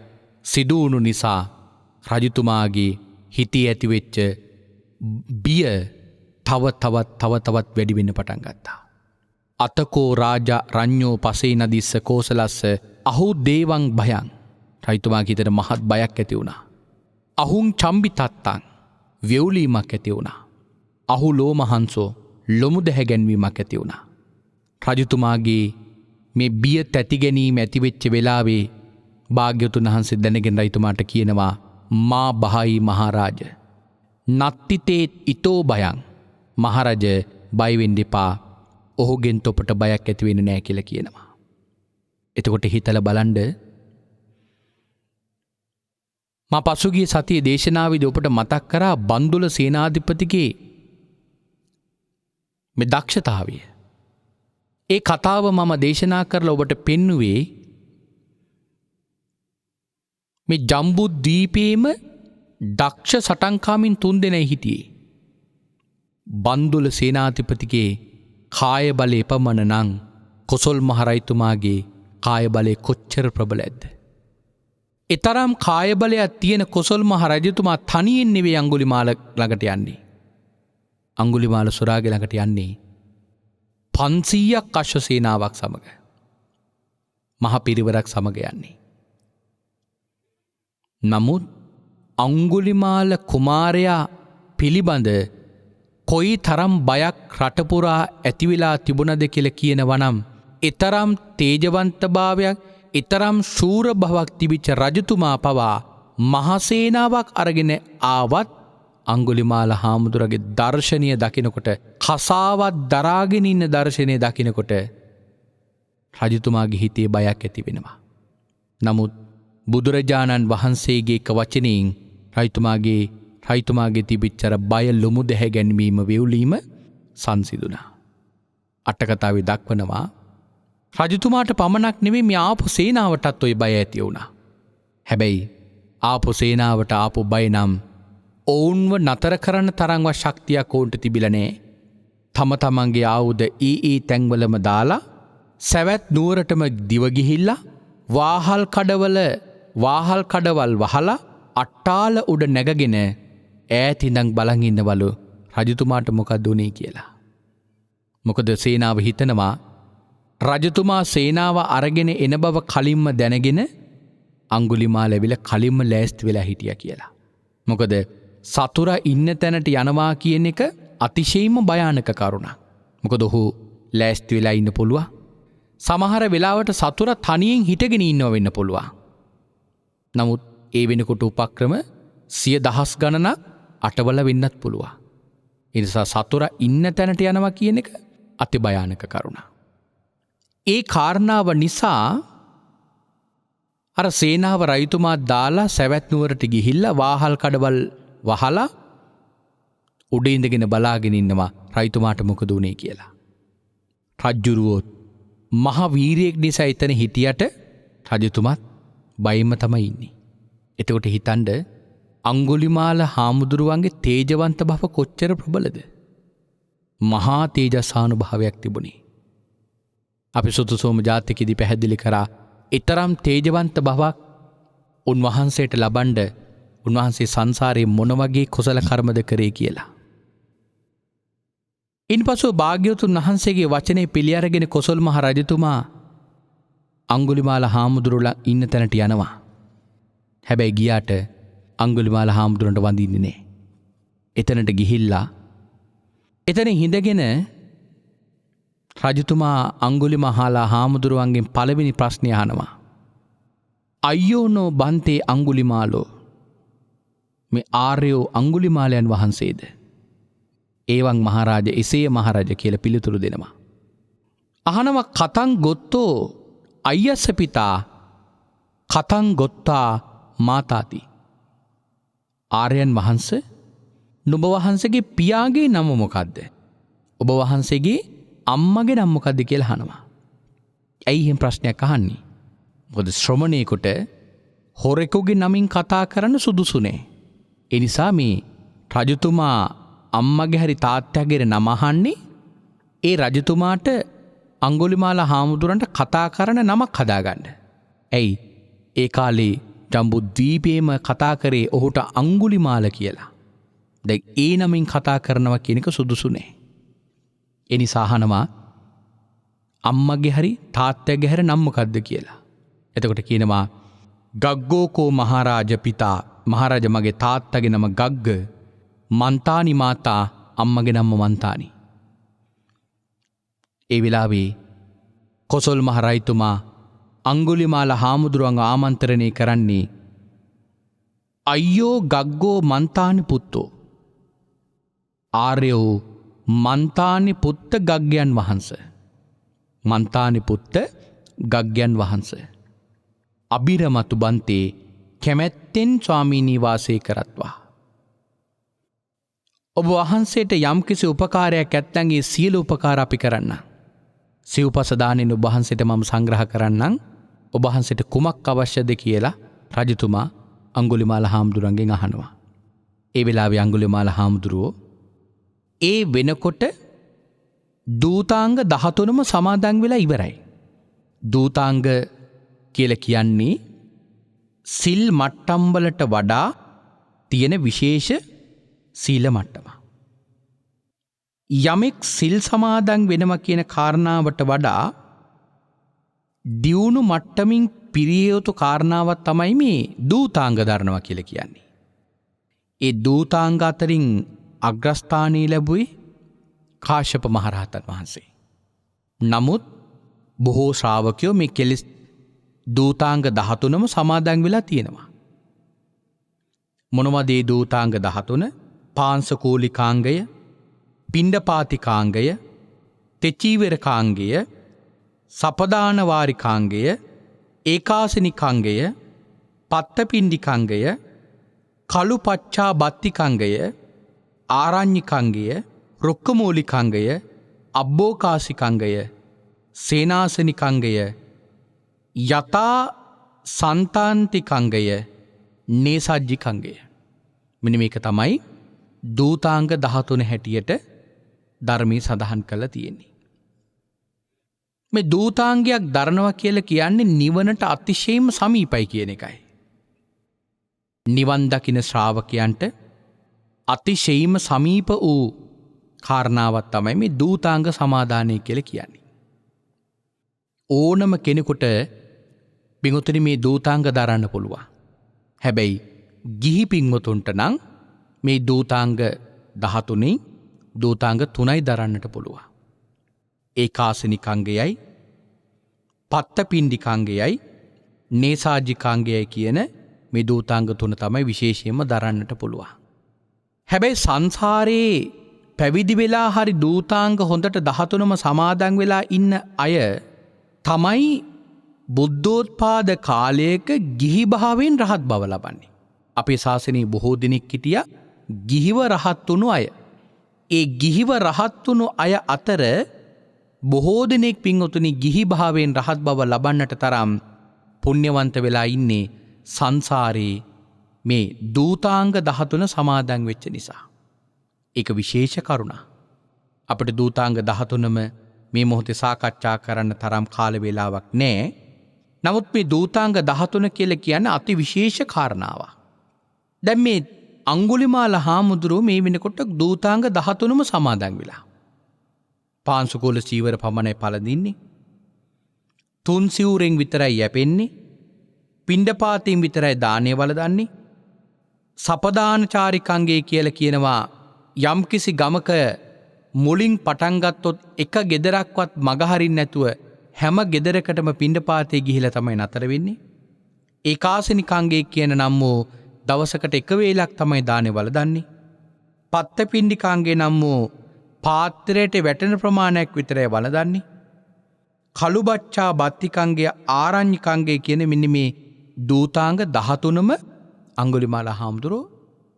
සිදු වුණු නිසා රජතුමාගේ හිතේ ඇතිවෙච්ච බිය තව තවත් වැඩි වෙන්න පටන් ගත්තා. අතකෝ රාජා රඤ්ඤෝ පසේ නදිස්ස කෝසලස්ස අහු දේවං භයං. රජතුමාගේ හිතට මහත් බයක් ඇති වුණා. අහුං චම්බි තත්තං වෙවුලීමක් ඇති වුණා. අහු ලෝමහංසෝ ලොමු දැහැ ගැන්වීමක් ඇති වුණා. රජතුමාගේ මේ බිය තැති ගැනීම ඇතිවෙච්ච වෙලාවේ භාග්‍යවතුන් වහන්සේ දැනගෙන රජතුමාට කියනවා මා බහයි මහරජ නත්තිතේ ඊතෝ භයං. මහරජ බය වෙන්න එපා. ඔහුගෙන් තොපට බයක් ඇති වෙන්නේ නැහැ කියලා කියනවා. එතකොට හිතලා බලන්න මා පසුගිය සතියේ දේශනාවේදී ඔබට මතක් කරා බන්දුල සේනාධිපතිගේ මේ දක්ෂතාවය. ඒ කතාව මම දේශනා කරලා ඔබට පෙන්නුවේ මේ ජම්බුද්වීපයේම දක්ෂ සටන්කාමින් 3 දෙනෙක් හිටියේ. බන්දුල සේනාධිපතිගේ කාය බලය එපමණ නම් කොසොල් මහරජතුමාගේ කාය බලය කොච්චර ප්‍රබලද? එතරම් කාය බලයක් තියෙන කොසොල් මහරජතුමා තනියෙන් නෙවෙයි අංගුලිමාල ළඟට යන්නේ. අංගුලිමාල සොරාගේ ළඟට යන්නේ 500ක් අශ්ව සේනාවක් සමග. මහ පිරිවරක් සමග යන්නේ. නමුත් අංගුලිමාල කුමාරයා පිළිබඳ කොයි තරම් බයක් රටපුරා ඇතිවෙලා තිබුණද කියලා කියනවනම් එතරම් තේජවන්තභාවයක් එතරම් ශූර බවක් තිබිච්ච රජතුමා පවා මහසේනාවක් අරගෙන ආවත් අංගුලිමාල හාමුදුරගේ දර්ශනය දකිනකොට කසාවත් දරාගෙන ඉන්න දර්ශනය දකිනකොට රජතුමාගේ හිතේ බයක් ඇති වෙනවා. නමුත් බුදුරජාණන් වහන්සේගේ එක වචනයෙන් රජතුමාගේ තිබිච්ච බය ලොමු දැහැ ගැනීම වෙවුලීම සංසිඳුණා. අටකතාවේ දක්වනවා රජතුමාට පමණක් නෙමෙයි මේ ආපු සේනාවටත් ওই බය ඇති වුණා. හැබැයි ආපු සේනාවට ආපු බය නම් ඔවුන්ව නතර කරන්න තරම්වත් ශක්තියක් ඔවුන්ට තිබිලා නැහැ. තම තමන්ගේ ආයුධ තැන්වලම දාලා සවැත් නුවරටම දිව ගිහිල්ලා වාහල් කඩවල් වහලා අට්ටාල උඩ නැගගෙන ඈත ඉඳන් බලන් ඉන්නවලු රජතුමාට මොකද උනේ කියලා. මොකද සේනාව හිතනවා රජතුමා සේනාව අරගෙන එන බව කලින්ම දැනගෙන අංගුලිමාල ඇවිල්ලා කලින්ම ලෑස්ති වෙලා හිටියා කියලා. මොකද සතුරා ඉන්න තැනට යනවා කියන එක අතිශයින්ම භයානක කරුණක්. මොකද ඔහු ලෑස්ති වෙලා ඉන්න පුළුවන්. සමහර වෙලාවට සතුරා තනියෙන් හිටගෙන ඉන්නව වෙන්න පුළුවන්. නමුත් ඒ වෙනකොට උපක්‍රම 100,000 ගණනක් අටවල වෙන්නත් පුළුවන්. ඒ නිසා සතුරා ඉන්න තැනට යනවා කියන එක අති භයානක කරුණක්. ඒ කාරණාව නිසා අර සේනාව රජතුමා දාලා සවැත් නුවරට ගිහිල්ලා වාහල් කඩවල් වහලා උඩ ඉඳගෙන බලාගෙන ඉන්නවා රජතුමාට මොකද උනේ කියලා. රජ්ජුරුවෝ මහ වීරියෙක් නිසා එතන හිටියට රජතුමාත් බයින්ම තමයි ඉන්නේ. එතකොට හිතන්න අංගුලිමාල හාමුදුරුවන්ගේ තේජවන්ත බව කොච්චර ප්‍රබලද? මහා තේජසානුභාවයක් තිබුණේ. අපි සුතුසෝම ජාතකයේදී පැහැදිලි කරා ඊතරම් තේජවන්ත බවක් උන්වහන්සේට ලබන්න උන්වහන්සේ සංසාරේ මොන වගේ කුසල කර්මද කරේ කියලා. ඉන්පසු භාග්‍යවතුන් වහන්සේගේ වචනේ පිළි අරගෙන කොසල් මහ රජතුමා අංගුලිමාල හාමුදුරුවලා ඉන්න තැනට යනවා. හැබැයි ගියාට අංගුලිමාල හාමුදුරන්ට වඳින්නේ නැහැ. එතනට ගිහිල්ලා එතන හිඳගෙන රජතුමා අංගුලිමාලා හාමුදුරුවන්ගෙන් පළවෙනි ප්‍රශ්නය අහනවා. අයියෝනෝ බන්තේ අංගුලිමාලෝ, මේ ආර්යෝ අංගුලිමාලයන් වහන්සේද? ඒවන් මහරජ එසේ මහරජ කියලා පිළිතුරු දෙනවා. අහනවා කතං ගොත්තෝ අය්‍යස්ස පිතා කතං ගොත්තා මාතාති. ආර්යයන් වහන්ස, නුඹ වහන්සේගේ පියාගේ නම මොකක්ද? ඔබ වහන්සේගේ අම්මගේ නම මොකක්ද කියලා අහනවා. ඇයි එහෙම ප්‍රශ්නයක් අහන්නේ? මොකද ශ්‍රමණේකට හොරෙකුගේ නමින් කතා කරන්න සුදුසු නෑ. ඒ නිසා මේ රජතුමා අම්මගේ හරි තාත්තගේ නම අහන්නේ ඒ රජතුමාට අංගුලිමාල හාමුදුරන්ට කතා කරන නමක් හදාගන්න. ඇයි? ඒ කාලේ ජම්බුද්වීපයේම කතා කරේ ඔහුට අංගුලිමාල කියලා. දැන් ඒ නමින් කතා කරනවා කියන එක සුදුසු නෑ. ඒ නිසා අහනවා අම්මගේ හරි තාත්තගේ හරි නම මොකද්ද කියලා. එතකොට කියනවා ගග්ගෝකෝ මහරජ පිතා, මහරජ මගේ තාත්තගේ නම ගග්ග, මන්තානි මාතා, අම්මගේ නම මන්තානි. ඒ වෙලාවේ කොසල් මහරජතුමා අංගුලිමාල හාමුදුරුවන් ආමන්ත්‍රණය කරන්නේ අයියෝ ගග්ගෝ මන්තානි පුත්තෝ, ආර්යෝ මන්තානි පුත්ත ගග්ගයන් වහන්ස, මන්තානි පුත්ත ගග්ගයන් වහන්ස, අබිරමතු බන්තේ කැමැත්තෙන් ස්වාමීනී වාසය කරත්වා. ඔබ වහන්සේට යම්කිසි උපකාරයක් ඇත්තන්ගේ සියලු උපකාර අපි කරන්න. සිව්පසදානෙන් ඔබ වහන්සේට මම සංග්‍රහ කරන්නම්. ඔබ වහන්සේට කුමක් අවශ්‍යද කියලා රජතුමා අංගුලිමාල හාමුදුරන්ගෙන් අහනවා. ඒ වෙලාවේ අංගුලිමාල හාමුදුරුවෝ ඒ වෙනකොට දූතාංග 13ම සමාදන් වෙලා ඉවරයි. දූතාංග කියලා කියන්නේ සිල් මට්ටම් වලට වඩා තියෙන විශේෂ සීල මට්ටම. යමෙක් සිල් සමාදන් වෙනවා කියන කාරණාවට වඩා දියුණු මට්ටමින් පිරිය යුතු කාරණාවක් තමයි මේ දූතාංග දරනවා කියලා කියන්නේ. ඒ දූතාංග අතරින් අග්‍රස්ථානීය ලැබුවේ කාශ්‍යප මහරහතන් වහන්සේ. නමුත් බොහෝ ශ්‍රාවකයෝ මේ කෙලෙස් දූතාංග 13ම සමාදන් වෙලා තියෙනවා. මොනවද මේ දූතාංග 13? පාංශකූලිකාංගය, පිණ්ඩපාතිකාංගය, තෙචීවරකාංගය, සපදානවාරිකාංගය, ඒකාසනිකාංගය, පත්තපිණ්ඩිකාංගය, කළුපච්චා බත්තිකාංගය, ආරඤ්ඤිකාංගය, රුක්කමූලිකාංගය, අබ්බෝකාසිකාංගය, සේනාසනිකාංගය, යතා සන්තාන්තිකාංගය, නේසජ්ජිකාංගය. මෙන්න මේක තමයි දූතාංග 13 හැටියට ධර්මයේ සඳහන් කරලා තියෙන්නේ. මේ දූතාංගයක් දරනවා කියලා කියන්නේ නිවනට අතිශයින්ම සමීපයි කියන එකයි. නිවන් දකින ශ්‍රාවකයන්ට අතිශයින්ම සමීප වූ කාරණාවක් තමයි මේ දූතාංග සමාදානය කියලා කියන්නේ. ඕනම කෙනෙකුට පින්වතුනි මේ දූතාංග දරන්න පුළුවන්. හැබැයි ගිහි පින්වතුන්ට නම් මේ දූතාංග 13න් දූතාංග 3යි දරන්නට පුළුවන්. ඒකාසනිකාංගයයි, පත්තපිණ්ඩිකාංගයයි, නේසාජිකාංගයයි කියන මේ දූතාංග 3 තමයි විශේෂයෙන්ම දරන්නට පුළුවන්. හැබැයි සංසාරේ පැවිදි වෙලා හරි දූතාංග හොඳට 13ම සමාදන් වෙලා ඉන්න අය තමයි බුද්ධෝත්පාද කාලයක ගිහි භාවයෙන් රහත් බව ලබන්නේ. අපේ ශාසනයේ බොහෝ දෙනෙක් හිටියා ගිහිව රහත් වුණු අය. ඒ ගිහිව රහත් වුණු අය අතර බොහෝ දෙනෙක් පින්වතුනි ගිහි භාවයෙන් රහත් බව ලබන්නට තරම් පුණ්‍යවන්ත වෙලා ඉන්නේ සංසාරේ මේ දූතාංග 13 සමාදන් වෙච්ච නිසා. ඒක විශේෂ කරුණක්. අපිට දූතාංග 13ම මේ මොහොතේ සාකච්ඡා කරන්න තරම් කාල වේලාවක් නැහැ. නමුත් මේ දූතාංග 13 කියලා කියන්නේ අති විශේෂ කාරණාවක්. දැන් මේ අංගුලිමාල හාමුදුරුවෝ මේ වෙනකොට දූතාංග 13ම සමාදන් වෙලා. පාංශුකූල සීවර පමණයි පළඳින්නේ. තුන් සිවුරෙන් විතරයි යැපෙන්නේ. පිණ්ඩපාතයෙන් විතරයි දානය වළඳන්නේ. සපදානචාරිකංගය කියලා කියනවා යම්කිසි ගමක මුලින් පටන්ගත්තොත් එක ගෙදරක්වත් මගහරින් නැතුව හැම ගෙදරකටම පිණ්ඩපාතේ ගිහිලා තමයි නතර වෙන්නේ. ඒකාසනිකංගේ කියන නම් වූ දවසකට එක වේලක් තමයි දානේ වළඳන්නේ. පත්තපිණ්ඩිකාංගේ නම් වූ පාත්‍රයට වැටෙන ප්‍රමාණයක් විතරයි වළඳන්නේ. කළුබච්චා බත්තිකංගේ ආරඤ්ඤිකංගේ කියන මෙන්න මේ දූතාංග 13ම අඟුලිමාල හාමුදුරුවෝ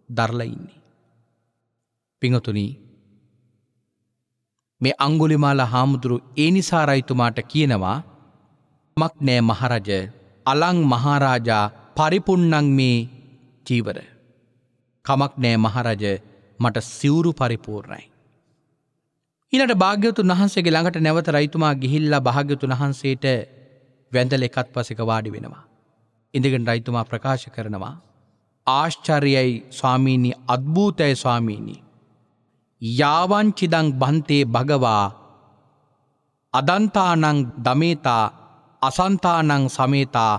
දරලා ඉන්නේ. පිංගතුනි, මේ අඟුලිමාල හාමුදුරුවෝ ඒ නිසා රජතුමාට කියනවා මක් නෑ මහරජ, අලං මහරජා පරිපුන්නං මේ චීවර. කමක් නෑ මහරජ, මට සිවුරු පරිපූර්ණයි. ඊළඟට භාග්‍යවතුන් වහන්සේගේ ළඟට නැවත රජතුමා ගිහිල්ලා භාග්‍යවතුන් වහන්සේට වැඳලා එකත් පසෙක වාඩි වෙනවා. ඉඳගෙන රජතුමා ප්‍රකාශ කරනවා, ආශ්චර්යයි ස්වාමීනි, අද්භූතයි ස්වාමීනි. යාවංචිදං බන්තේ භගවා අදන්තානං දමේතා අසන්තානං සමේතා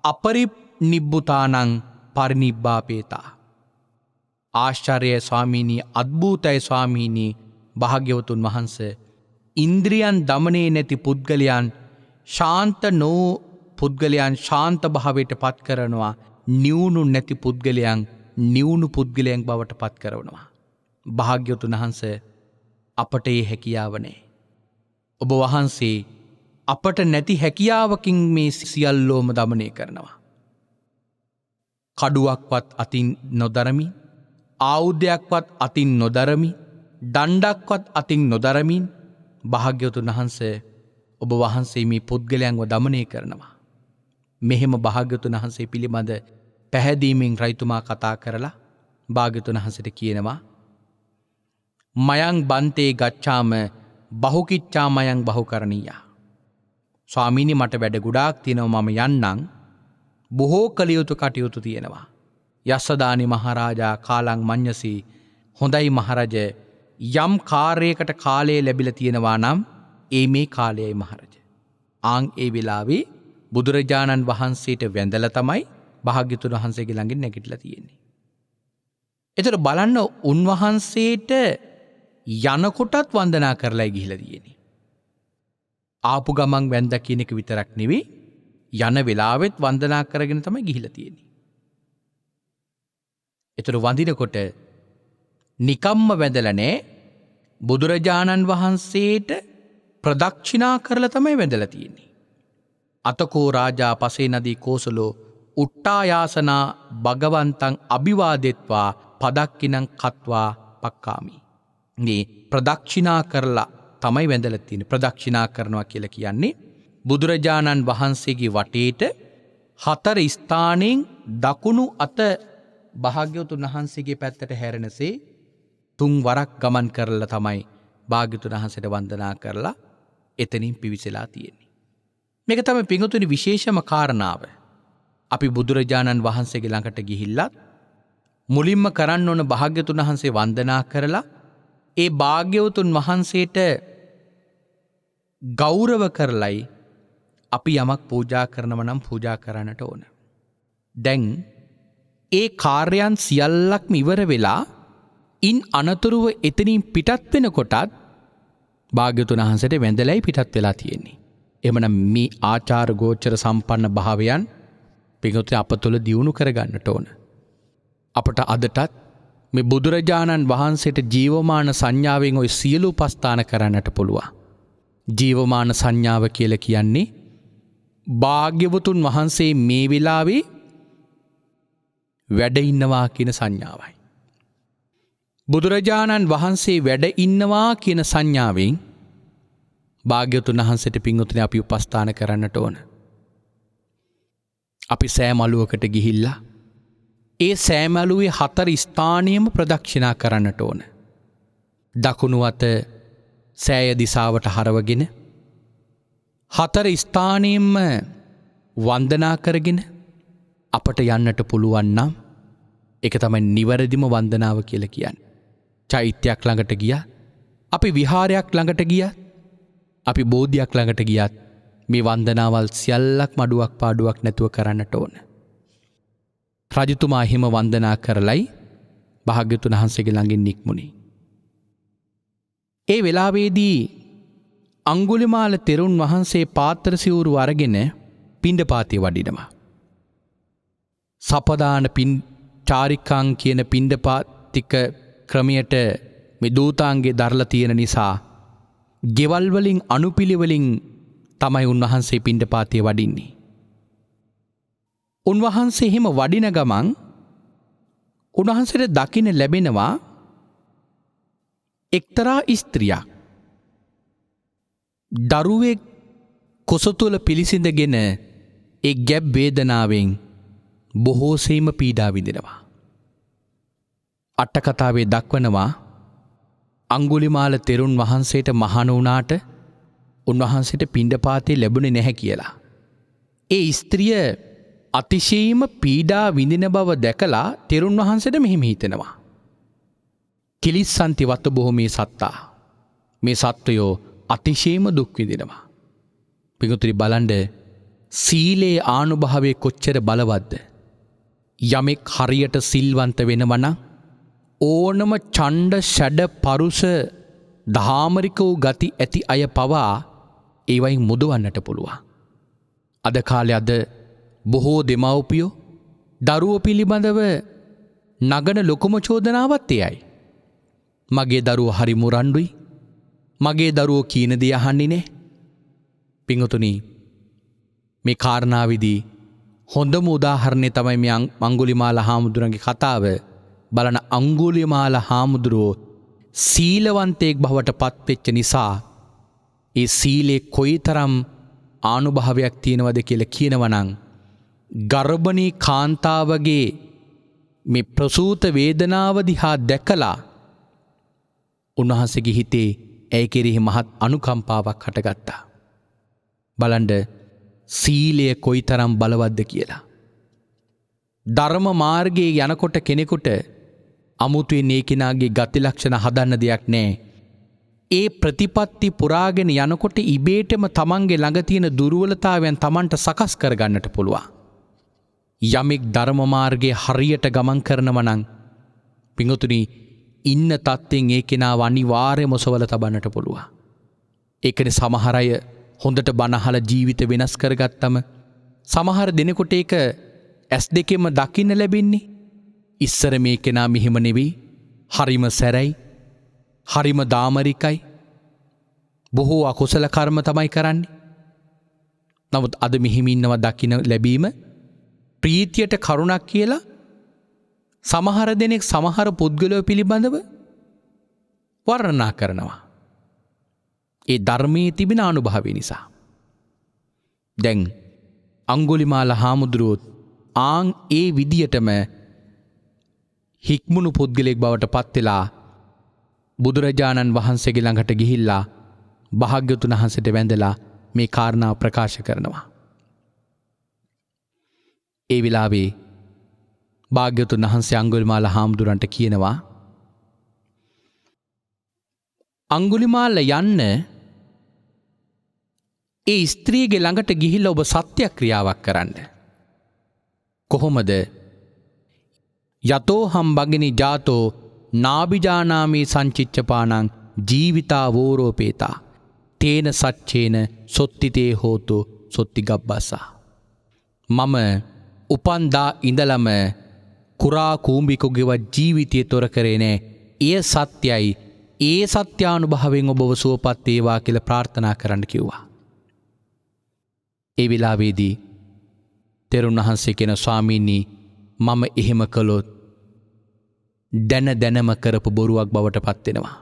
අපරිනිබ්බුතානං පරිනිබ්බාපේතා. ආශ්චර්යයි ස්වාමීනි, අද්භූතයි ස්වාමීනි, භාග්‍යවතුන් වහන්සේ ඉන්ද්‍රියන් දමනයේ නැති පුද්ගලයන්, ශාන්ත නෝ පුද්ගලයන් ශාන්ත භාවයට පත් කරනවා, නිවුණු නැති පුද්ගලයන් නිවුණු පුද්ගලයන් බවට පත් කරනවා. භාග්‍යවතුන් වහන්සේ අපට ඒ හැකියාව නැහැ. ඔබ වහන්සේ අපට නැති හැකියාවකින් මේ සියල්ලෝම දමනය කරනවා. කඩුවක්වත් අතින් නොදරමින්, ආයුධයක්වත් අතින් නොදරමින්, දණ්ඩක්වත් අතින් නොදරමින් භාග්‍යවතුන් වහන්සේ ඔබ වහන්සේ මේ පුද්ගලයන්ව දමනය කරනවා. මෙහෙම භාග්‍යවතුන් වහන්සේ පිළිබඳ පැහැදීමෙන් රජතුමා කතා කරලා භාග්‍යවතුන් වහන්සේට කියනවා, මයං බන්තේ ගච්ඡාම බහුකිච්ඡා මයං බහුකරණීයා. ස්වාමීනි, මට වැඩ ගොඩාක් තියෙනවා, මම යන්නම්. බොහෝ කළ යුතු කටයුතු තියෙනවා. යස්සදානි මහරජා කාලං මඤ්ඤසි. හොඳයි මහරජ, යම් කාර්යයකට කාලය ලැබිලා තියෙනවා නම් ඒ මේ කාලයයි මහරජ. ආන් ඒ වෙලාවේ බුදුරජාණන් වහන්සේට වැඳලා තමයි භාග්‍යවතුන් වහන්සේගේ ළඟින් නැගිටලා තියෙන්නේ. ඒතර බලන්න, උන්වහන්සේට යනකොටත් වන්දනා කරලා ගිහිලා තියෙන්නේ. ආපු ගමන් වැඳ කියන එක විතරක් නෙවෙයි, යන වෙලාවෙත් වන්දනා කරගෙන තමයි ගිහිලා තියෙන්නේ. ඒතර වඳිනකොට නිකම්ම වැඳලා නෑ, බුදුරජාණන් වහන්සේට ප්‍රදක්ෂිනා කරලා තමයි වැඳලා තියෙන්නේ. අතකෝ රාජා පසේ නදී කෝසලෝ උට්ටායාසනා භගවන්තං අභිවාදෙත්වා පදක්කිනං කତ୍වා පක්කාමි. මේ ප්‍රදක්ෂිනා කරලා තමයි වැඳලා තියෙන්නේ. ප්‍රදක්ෂිනා කරනවා කියලා කියන්නේ බුදුරජාණන් වහන්සේගේ වටේට 4 ස්ථානෙන් දකුණු අත භාග්‍යවතුන් වහන්සේගේ පැත්තට හැරෙනසේ 3 වරක් ගමන් කරලා තමයි භාග්‍යවතුන් වහන්සේට වන්දනා කරලා එතනින් පිවිසලා තියෙන්නේ. මේක තමයි පිංගුතුනි විශේෂම කාරණාව. අපි බුදුරජාණන් වහන්සේගේ ළඟට ගිහිල්ලා මුලින්ම කරන්න ඕන භාග්‍යවතුන් වහන්සේ වන්දනා කරලා ඒ භාග්‍යවතුන් වහන්සේට ගෞරව කරලයි අපි යමක් පූජා කරනව නම් පූජා කරන්නට ඕන. දැන් ඒ කාර්යයන් සියල්ලක්ම ඉවර වෙලා ඉන් අනතුරුව එතනින් පිටත් වෙනකොටත් භාග්‍යවතුන් වහන්සේට වැඳලායි පිටත් වෙලා තියෙන්නේ. එhmenan මේ ආචාර ගෝචර සම්පන්න භාවයන් පිටුතේ අප තුළ දියුණු කරගන්නට ඕන. අපට අදටත් මේ බුදුරජාණන් වහන්සේට ජීවමාන සංඥාවෙන් ওই සියලු උපස්ථාන කරන්නට පුළුවන්. ජීවමාන සංඥාව කියලා කියන්නේ භාග්‍යවතුන් වහන්සේ මේ වෙලාවේ වැඩ ඉන්නවා කියන සංඥාවයි. බුදුරජාණන් වහන්සේ වැඩ ඉන්නවා කියන සංඥාවෙන් භාග්‍යවතුන් වහන්සේට පිංගුතුනි අපි උපස්ථාන කරන්නට ඕන. අපි සෑමලුවකට ගිහිල්ලා ඒ සෑමලුවේ 4 ස්ථානියම ප්‍රදක්ෂිනා කරන්නට ඕන. දකුණු අත සෑය දිසාවට හරවගෙන 4 ස්ථානියෙම වන්දනා කරගෙන අපට යන්නට පුළුවන් නම් ඒක තමයි නිවැරදිම වන්දනාව කියලා කියන්නේ. චෛත්‍යයක් ළඟට ගියා, අපි විහාරයක් ළඟට ගියා, අපි බෝධියක් ළඟට ගියත් මේ වන්දනාවල් සියල්ලක් මඩුවක් පාඩුවක් නැතුව කරන්නට ඕන. රජතුමා හිම වන්දනා කරලයි භාග්‍යවතුන් වහන්සේගේ ළඟින් නික්මුණේ. ඒ වෙලාවේදී අංගුලිමාල තෙරුන් වහන්සේ පාත්‍ර සිවුරු අරගෙන පිණ්ඩපාතේ වඩිනවා. සපදාන චාරිකාං කියන පිණ්ඩපාතික ක්‍රමයට මේ දූතාංගේ දරලා තියෙන නිසා ගෙවල් වලින් අනුපිළිවෙලින් තමයි උන්වහන්සේ පිණ්ඩපාතේ වඩින්නේ. උන්වහන්සේ හිම වඩින ගමන් උන්වහන්සේට දකින්න ලැබෙනවා එක්තරා ස්ත්‍රියක් දරුවෙක් කුස තුල පිළිසිඳගෙන ඒ ගැබ් වේදනාවෙන් බොහෝසෙයිම පීඩා විඳිනවා. අට කතාවේ දක්වනවා අංගුලිමාල තෙරුන් වහන්සේට මහාන වුණාට උන්වහන්සේට පිණ්ඩපාතේ ලැබුණේ නැහැ කියලා. ඒ ස්ත්‍රිය අතිශයින්ම පීඩා විඳින බව දැකලා තෙරුන් වහන්සේට මෙහෙම හිතෙනවා. කිලිස්සන්ති වත බොහොමේ සත්තා. මේ සත්වයෝ අතිශයින්ම දුක් විඳිනවා. පිටුතරි බලන්න සීලේ ආනුභාවයේ කොච්චර බලවත්ද? යමෙක් හරියට සිල්වන්ත වෙනවා නම් ඕනම ඡණ්ඩ ෂඩ පරුස ධාමරික වූ ගති ඇති අය පවා ඒවයින් මුදවන්නට පුළුවන්. අද කාලේ අද බොහෝ දෙමව්පියෝ දරුවෝ පිළිබඳව නගන ලොකුම චෝදනාවත් එයයි. මගේ දරුවෝ හරි මුරණ්ඩුයි. මගේ දරුවෝ කීන දේ අහන්නේ නැහැ. පින්වතුනි මේ කාරණාවේදී හොඳම උදාහරණය තමයි මේ අංගුලිමාල හාමුදුරන්ගේ කතාව. බලන අංගුලිමාල හාමුදුරුවෝ සීලවන්තයෙක් බවට පත්වෙච්ච නිසා ඒ සීලේ කොයිතරම් ආනුභාවයක් තියෙනවද කියලා කියනවනම් ගර්භණී කාන්තාවගේ මේ ප්‍රසූත වේදනාව දිහා දැකලා උන්වහන්සේගේ හිතේ ඇය කෙරෙහි මහත් අනුකම්පාවක් හටගත්තා. බලන්න සීලය කොයිතරම් බලවත්ද කියලා. ධර්ම මාර්ගයේ යනකොට කෙනෙකුට අමුතුවෙන් ඒ කෙනාගේ ගති ලක්ෂණ හදන්න දෙයක් නැහැ. ඒ ප්‍රතිපත්ති පුරාගෙන යනකොට ඉබේටම තමන්ගේ ළඟ තියෙන දුර්වලතාවයන් තමන්ට සකස් කරගන්නට පුළුවන්. යමෙක් ධර්ම මාර්ගයේ හරියට ගමන් කරනවා නම් පින්වතුනි ඉන්න තත්ත්වෙන් ඒ කෙනාව අනිවාර්යයෙන්ම සොවල තබන්නට පුළුවන්. ඒකනේ සමහර අය හොඳට බණ අහලා ජීවිත වෙනස් කරගත්තම සමහර දිනෙකට ඒක S2 දකින්න ලැබෙන්නේ. ඉස්සර මේ කෙනා මෙහෙම නෙවෙයි, හරිම සැරයි, හරිම දාමරිකයි, බොහෝ අකුසල කර්ම තමයි කරන්නේ. නමුත් අද මෙහෙම ඉන්නවා දකින්න ලැබීම ප්‍රීතියට කරුණක් කියලා සමහර දෙනෙක් සමහර පුද්ගලයෝ පිළිබඳව වර්ණනා කරනවා. ඒ ධර්මයේ තිබෙන අනුභවය නිසා. දැන් අංගුලිමාල හාමුදුරුවෝ ආන් ඒ විදියටම හික්මුණු පුද්ගලෙක් බවට පත් වෙලා බුදුරජාණන් වහන්සේගේ ළඟට ගිහිල්ලා භාග්‍යවතුන් වහන්සේට වැඳලා මේ කාරණා ප්‍රකාශ කරනවා. ඒ විලාවේ භාග්‍යවතුන් වහන්සේ අංගුලිමාල හාමුදුරන්ට කියනවා අංගුලිමාල යන්න ඒ ස්ත්‍රියගේ ළඟට ගිහිල්ලා ඔබ සත්‍යක්‍රියාවක් කරන්න. කොහොමද? යතෝ හම් බගිනි ජාතෝ නාබිජානාමි සංචිච්චපානං ජීවිතා වෝරෝපේතා තේන සච්චේන සොත්තිතේ හෝතු සොත්ති ගබ්බසා. මම උපන්දා ඉඳලම කුරා කූඹිකුගේවත් ජීවිතය තොර කරේ නෑ. එය සත්‍යයි. ඒ සත්‍යානුභවයෙන් ඔබව සුවපත් වේවා කියලා ප්‍රාර්ථනා කරන්න කිව්වා. ඒ වෙලාවේදී තෙරුන් වහන්සේ කියන ස්වාමීනි මම එහෙම කළොත් දැනම කරපු බොරුවක් බවට පත් වෙනවා.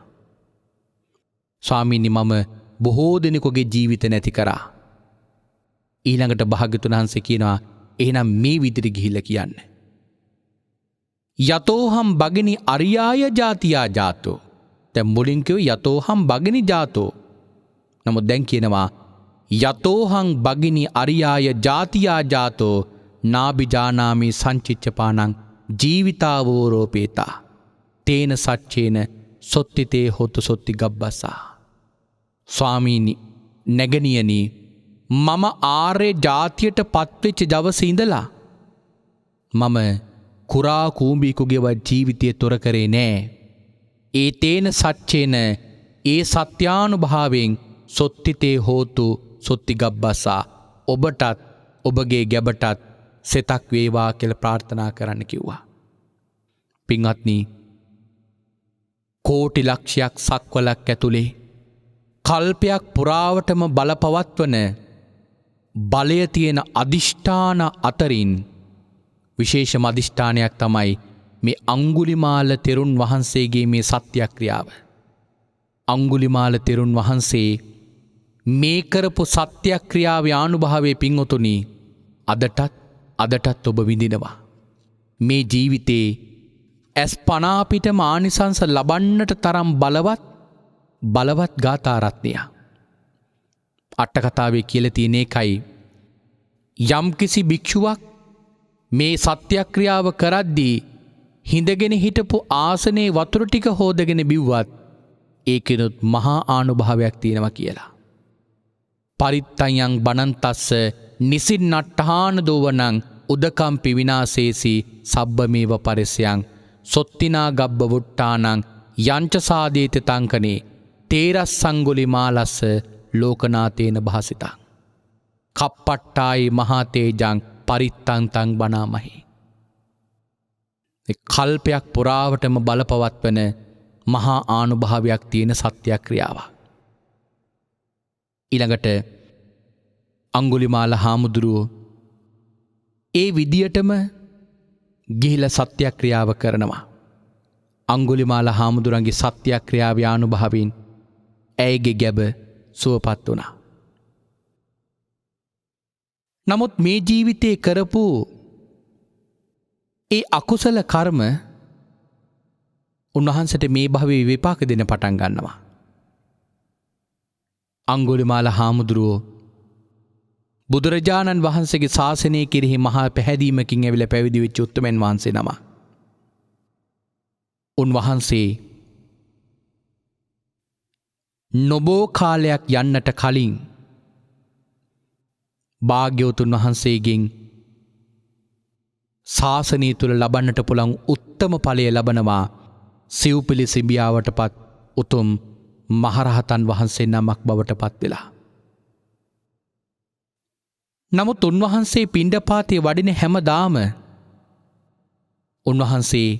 ස්වාමීනි මම බොහෝ දෙනෙකුගේ ජීවිත නැති කරා. ඊළඟට භාග්‍යවතුන් වහන්සේ කියනවා එහෙනම් මේ විදිහට ගිහිල්ලා කියන්න. යතෝහම් බගිනි අරියාය ජාතියා ජාතෝ. දැන් මුලින් කිව්වේ යතෝහම් බගිනි ජාතෝ. නමුත් දැන් කියනවා යතෝහං බගිනි අරියාය ජාතියා ජාතෝ නාබිජානාමි සංචිච්චපානං ජීවිතාවෝරෝපේතා තේන සච්චේන සොත්තිතේ හොතු සොත්ති ගබ්බසා. ස්වාමීනි නැගණියනි මම ආර්ය ජාතියට පත්වෙච්ච දවසේ ඉඳලා මම කුරා කූඹිකුගේවත් ජීවිතය තොර කරේ නෑ. ඒ තේන සච්චේන ඒ සත්‍යානුභාවයෙන් සොත්තිතේ හෝතු සොත්ති ගබ්බසා ඔබටත් ඔබගේ ගැබටත් සෙතක් වේවා කියලා ප්‍රාර්ථනා කරන්න කිව්වා. පින්වත්නි, කෝටි ලක්ෂයක් සක්වලක් ඇතුලේ කල්පයක් පුරාවටම බලපවත්වන බලය තියෙන අදිෂ්ඨාන අතරින් විශේෂම අදිෂ්ඨානයක් තමයි මේ අංගුලිමාල තෙරුන් වහන්සේගේ මේ සත්‍යක්‍රියාව. අංගුලිමාල තෙරුන් වහන්සේ මේ කරපු සත්‍යක්‍රියාවේ ආනුභාවයේ පින්වතුනි අදටත් ඔබ විඳිනවා. මේ ජීවිතේ ඇස් පනාපිටම ආනිසංස ලබන්නට තරම් බලවත් ගාථාරත්නය. අට කතාවේ කියලා තියෙන එකයි යම්කිසි භික්ෂුවක් මේ සත්‍යක්‍රියාව කරද්දී හිඳගෙන හිටපු ආසනේ වතුර ටික හොදගෙන බිව්වත් ඒකෙනුත් මහා ආනුභාවයක් තියෙනවා කියලා. පරිත්තයන් බනන්තස්ස නිසින්නට්ඨාන දෝවනං උදකම්පි විනාශේසි සබ්බමේව පරිසයන් සොත්තිනා ගබ්බ වුට්ටානං යංච සාදීත තංකනේ තේරස් සංගුලිමාලස්ස ලෝකනාතේන භාසිතං කප්පට්ටායි මහතේජං පරිත්තන්තං බනාමහි. කල්පයක් පුරාවටම බලපවත්වන මහා ආනුභාවයක් තියෙන සත්‍යක්‍රියාව. ඊළඟට අංගුලිමාල හාමුදුරුවෝ ඒ විදියටම ගිහිලා සත්‍යක්‍රියාව කරනවා. අංගුලිමාල හාමුදුරන්ගේ සත්‍යක්‍රියාවේ ආනුභාවයෙන් ඇයගේ ගැබ සුවපත් වුණා. නමුත් මේ ජීවිතේ කරපු ඒ අකුසල කර්ම උන්වහන්සේට මේ භවයේ විපාක දෙන පටන් ගන්නවා. අංගුලිමාල හාමුදුරුවෝ බුදුරජාණන් වහන්සේගේ ශාසනය කෙරෙහි මහා පැහැදීමකින් ඇවිල්ලා පැවිදි වෙච්ච උත්තමයන් වහන්සේ නම. උන්වහන්සේ නොබෝ කාලයක් යන්නට කලින් භාග්‍යවතුන් වහන්සේගෙන් ශාසනය තුල ලබන්නට පුළුවන් උත්තම ඵලය ලබනවා සිව්පිලි සිඹියාවටපත් උතුම් මහරහතන් වහන්සේ නමක් බවට පත් වෙලා. නමුත් උන්වහන්සේ පිණ්ඩපාතේ වඩින හැමදාම උන්වහන්සේ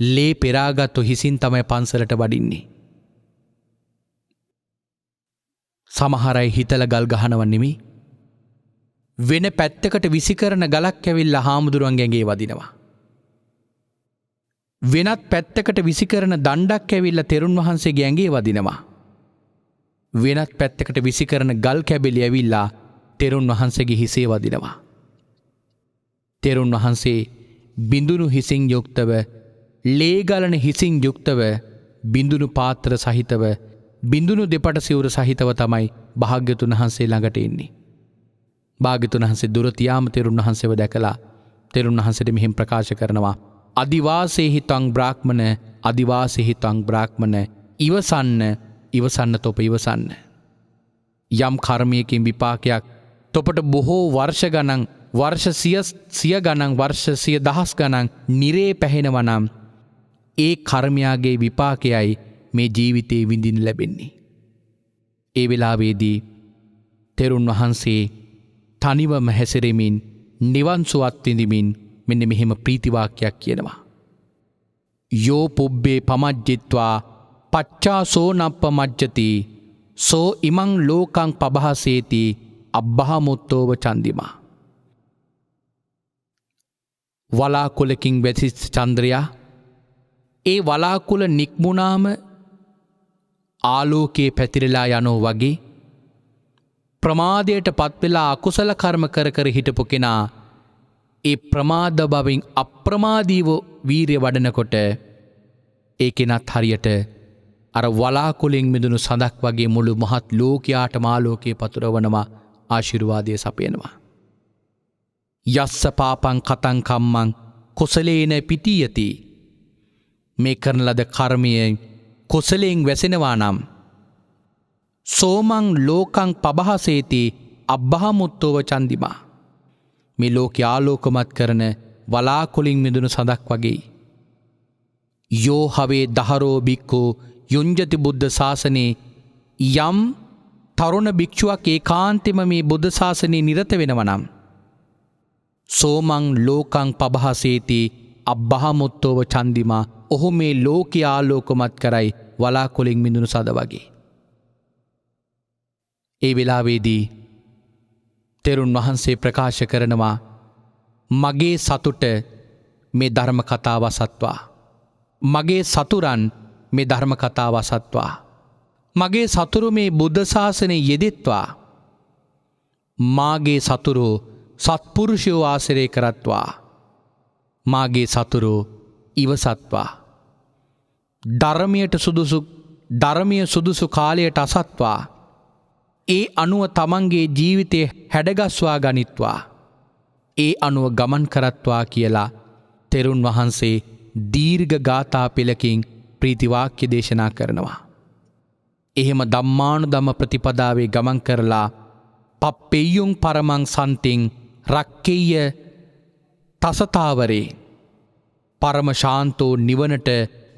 ලේ පෙරාගත්තු හිසින් තමයි පන්සලට වඩින්නේ. සමහර අය හිතලා ගල් ගහනව නෙමෙයි, වෙන පැත්තකට විසිකරන ගලක් ඇවිල්ලා හාමුදුරුවන්ගේ ඇඟේ වදිනවා. වෙනත් පැත්තකට විසිකරන දණ්ඩක් ඇවිල්ලා තෙරුන් වහන්සේගේ ඇඟේ වදිනවා. වෙනත් පැත්තකට විසිකරන ගල් කැබලි ඇවිල්ලා තෙරුන් වහන්සේගේ හිසේ වදිනවා. තෙරුන් වහන්සේ බිඳුණු හිසින් යුක්තව, ලේ ගලන හිසින් යුක්තව, බිඳුණු පාත්‍ර සහිතව, බිඳුණු දෙපට සිවුර සහිතව තමයි භාග්‍යතුන් වහන්සේ ළඟට එන්නේ. භාග්‍යතුන් වහන්සේ දුර තියාම තෙරුන් වහන්සේව දැකලා තෙරුන් වහන්සේට මෙහෙම ප්‍රකාශ කරනවා, අදිවාසේහි තං බ්‍රාහ්මණ, අදිවාසේහි තං බ්‍රාහ්මණ, ඉවසන්න තොප ඉවසන්න. යම් කර්මයකින් විපාකයක් තොපට බොහෝ වර්ෂ ගණන්, වර්ෂ සිය ගණන්, වර්ෂ 100,000 ගණන් නිරේ පැහෙනවා නම් ඒ කර්මයාගේ විපාකයයි මේ ජීවිතේ විඳින්න ලැබෙන්නේ. ඒ වෙලාවේදී තෙරුන් වහන්සේ තනිවම හැසිරෙමින් නිවන් සුවත් විඳිමින් මෙන්න මෙහෙම ප්‍රීති වාක්‍යයක් කියනවා. යෝ පුබ්බේ පමජ්ජිත්වා පච්චා සෝනප්පමජ්ජති සෝ ඉමං ලෝකං පබහසේති අබ්බහමුත්තෝව චන්දිමා. වලාකුලකින් වැසිච්ච චන්ද්‍රයා ඒ වලාකුල නික්මුණාම ආලෝකයේ පැතිරලා යනෝ වගේ ප්‍රමාදයට පත්වෙලා අකුසල කර්ම කර හිටපු කෙනා ඒ ප්‍රමාද බවින් අප්‍රමාදීව වීරිය වඩනකොට ඒ කෙනත් හරියට අර වලාකුලෙන් මිදුණු සඳක් වගේ මුළු මහත් ලෝකයාටම ආලෝකයේ පතුරවනවා, ආශිර්වාදය සපයනවා. යස්ස පාපං කතං කම්මං කුසලේන පිටියති. මේ කරන ලද කර්මයෙන් කුසලයෙන් වැසෙනවා නම් සෝමං ලෝකං පබහසේති අබ්බහමුත්තෝව චන්දිමා. මේ ලෝකය ආලෝකමත් කරන වලාකුලින් මිදුණු සඳක් වගේ. යෝ හවේ දහරෝ බික්කෝ යුංජති බුද්ධ ශාසනයේ යම් තරුණ භික්ෂුවක් ඒකාන්තෙම මේ බුද්ධ ශාසනයේ නිරත වෙනවනම් සෝමං ලෝකං පබහසේති අබ්බහමුත්තෝව චන්දිමා ඔහු මේ ලෝකය ආලෝකමත් කරයි වලාකුලින් මිදුණු සද වගේ. ඒ වෙලාවේදී තෙරුන් වහන්සේ ප්‍රකාශ කරනවා මගේ සතුට මේ ධර්ම කතාව අසත්වා. මගේ සතුරන් මේ ධර්ම කතාව අසත්වා. මගේ සතුරු මේ බුද්ධ ශාසනයේ යෙදෙත්වා. මාගේ සතුරු සත්පුරුෂයෝ ආශ්‍රය කරත්වා. මාගේ සතුරු ඉවසත්වා. ධර්මය සුදුසු කාලයට අසත්වා. ඒ අනුව තමන්ගේ ජීවිතය හැඩගස්වා ගනිත්වා. ඒ අනුව ගමන් කරත්වා කියලා තෙරුන් වහන්සේ දීර්ඝ ගාථා පෙළකින් ප්‍රීතිවාක්‍ය දේශනා කරනවා. එහෙම ධම්මානුධම්ම ප්‍රතිපදාවේ ගමන් කරලා පප්පෙය්‍යුං පරමං සන්තිං රක්කෙය්‍ය තසතාවරේ පරම ශාන්තෝ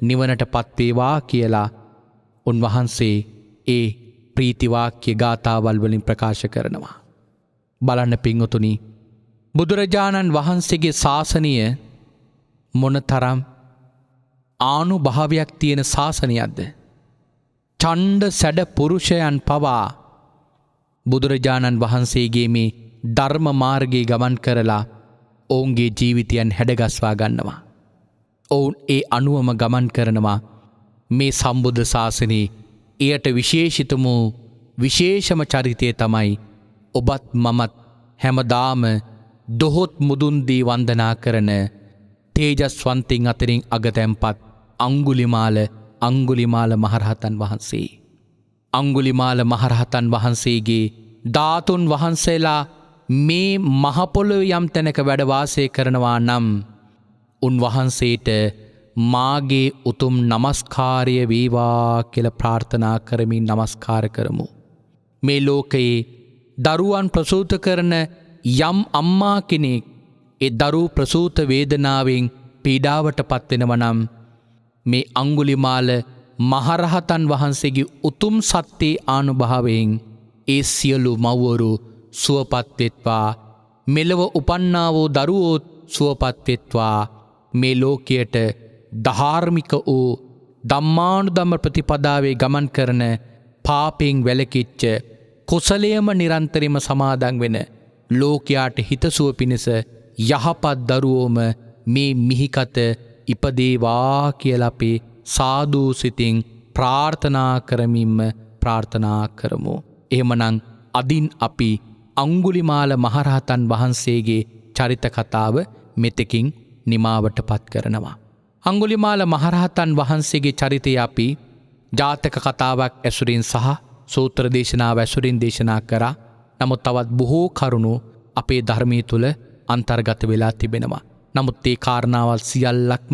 නිවනට පත්වේවා කියලා උන්වහන්සේ ඒ ප්‍රීතිවාක්‍ය ගාථාවල් වලින් ප්‍රකාශ කරනවා. බලන්න පින්වතුනි, බුදුරජාණන් වහන්සේගේ ශාසනය මොනතරම් ආනුභාවයක් තියෙන ශාසනයක්ද? ඡණ්ඩ සැඩ පුරුෂයන් පවා බුදුරජාණන් වහන්සේගේ මේ ධර්ම මාර්ගයේ ගමන් කරලා ඔවුන්ගේ ජීවිතයන් හැඩගස්වා ගන්නවා. ඔවුන් ඒ අනුවම ගමන් කරනවා. මේ සම්බුද්ධ ශාසනයේ එයට විශේෂිතම විශේෂම චරිතය තමයි ඔබත් මමත් හැමදාම දොහොත් මුදුන් දී වන්දනා කරන තේජස්වන්තින් අතරින් අගතැන්පත් අංගුලිමාල මහරහතන් වහන්සේ. අංගුලිමාල මහරහතන් වහන්සේගේ ධාතුන් වහන්සේලා මේ මහ පොළොවේ යම් තැනක වැඩ වාසය කරනවා නම් උන්වහන්සේට මාගේ උතුම් නමස්කාරය වේවා කියලා ප්‍රාර්ථනා කරමින් නමස්කාර කරමු. මේ ලෝකයේ දරුවන් ප්‍රසූත කරන යම් අම්මා කෙනෙක් ඒ දරු ප්‍රසූත වේදනාවෙන් පීඩාවට පත්වෙනව නම් මේ අංගුලිමාල මහරහතන් වහන්සේගේ උතුම් සත්‍යයේ ආනුභාවයෙන් ඒ සියලු මව්වරු සුවපත් වෙත්වා. මෙලව උපන්නා වූ දරුවෝ සුවපත් වෙත්වා. මේ ලෝකයට ධාර්මික වූ ධම්මානුධම්ම ප්‍රතිපදාවේ ගමන් කරන පාපෙන් වැළකීච්ච කුසලයේම නිරන්තරයෙන්ම සමාදන් වෙන ලෝකයාට හිතසුව පිණිස යහපත් දරුවෝම මේ මිහිකත ඉපදේවා කියලා අපි සාදු සිතින් ප්‍රාර්ථනා කරමින්ම ප්‍රාර්ථනා කරමු. එහෙමනම් අදින් අපි අංගුලිමාල මහරහතන් වහන්සේගේ චරිත කතාව මෙතෙකින් නිමාවට පත් කරනවා. අංගුලිමාල මහරහතන් වහන්සේගේ චරිතය අපි ජාතක කතාවක් ඇසුරින් සහ සූත්‍ර දේශනාව ඇසුරින් දේශනා කරා. නමුත් තවත් බොහෝ කරුණු අපේ ධර්මයේ තුල අන්තර්ගත වෙලා තිබෙනවා. නමුත් ඒ කාරණාවල් සියල්ලක්ම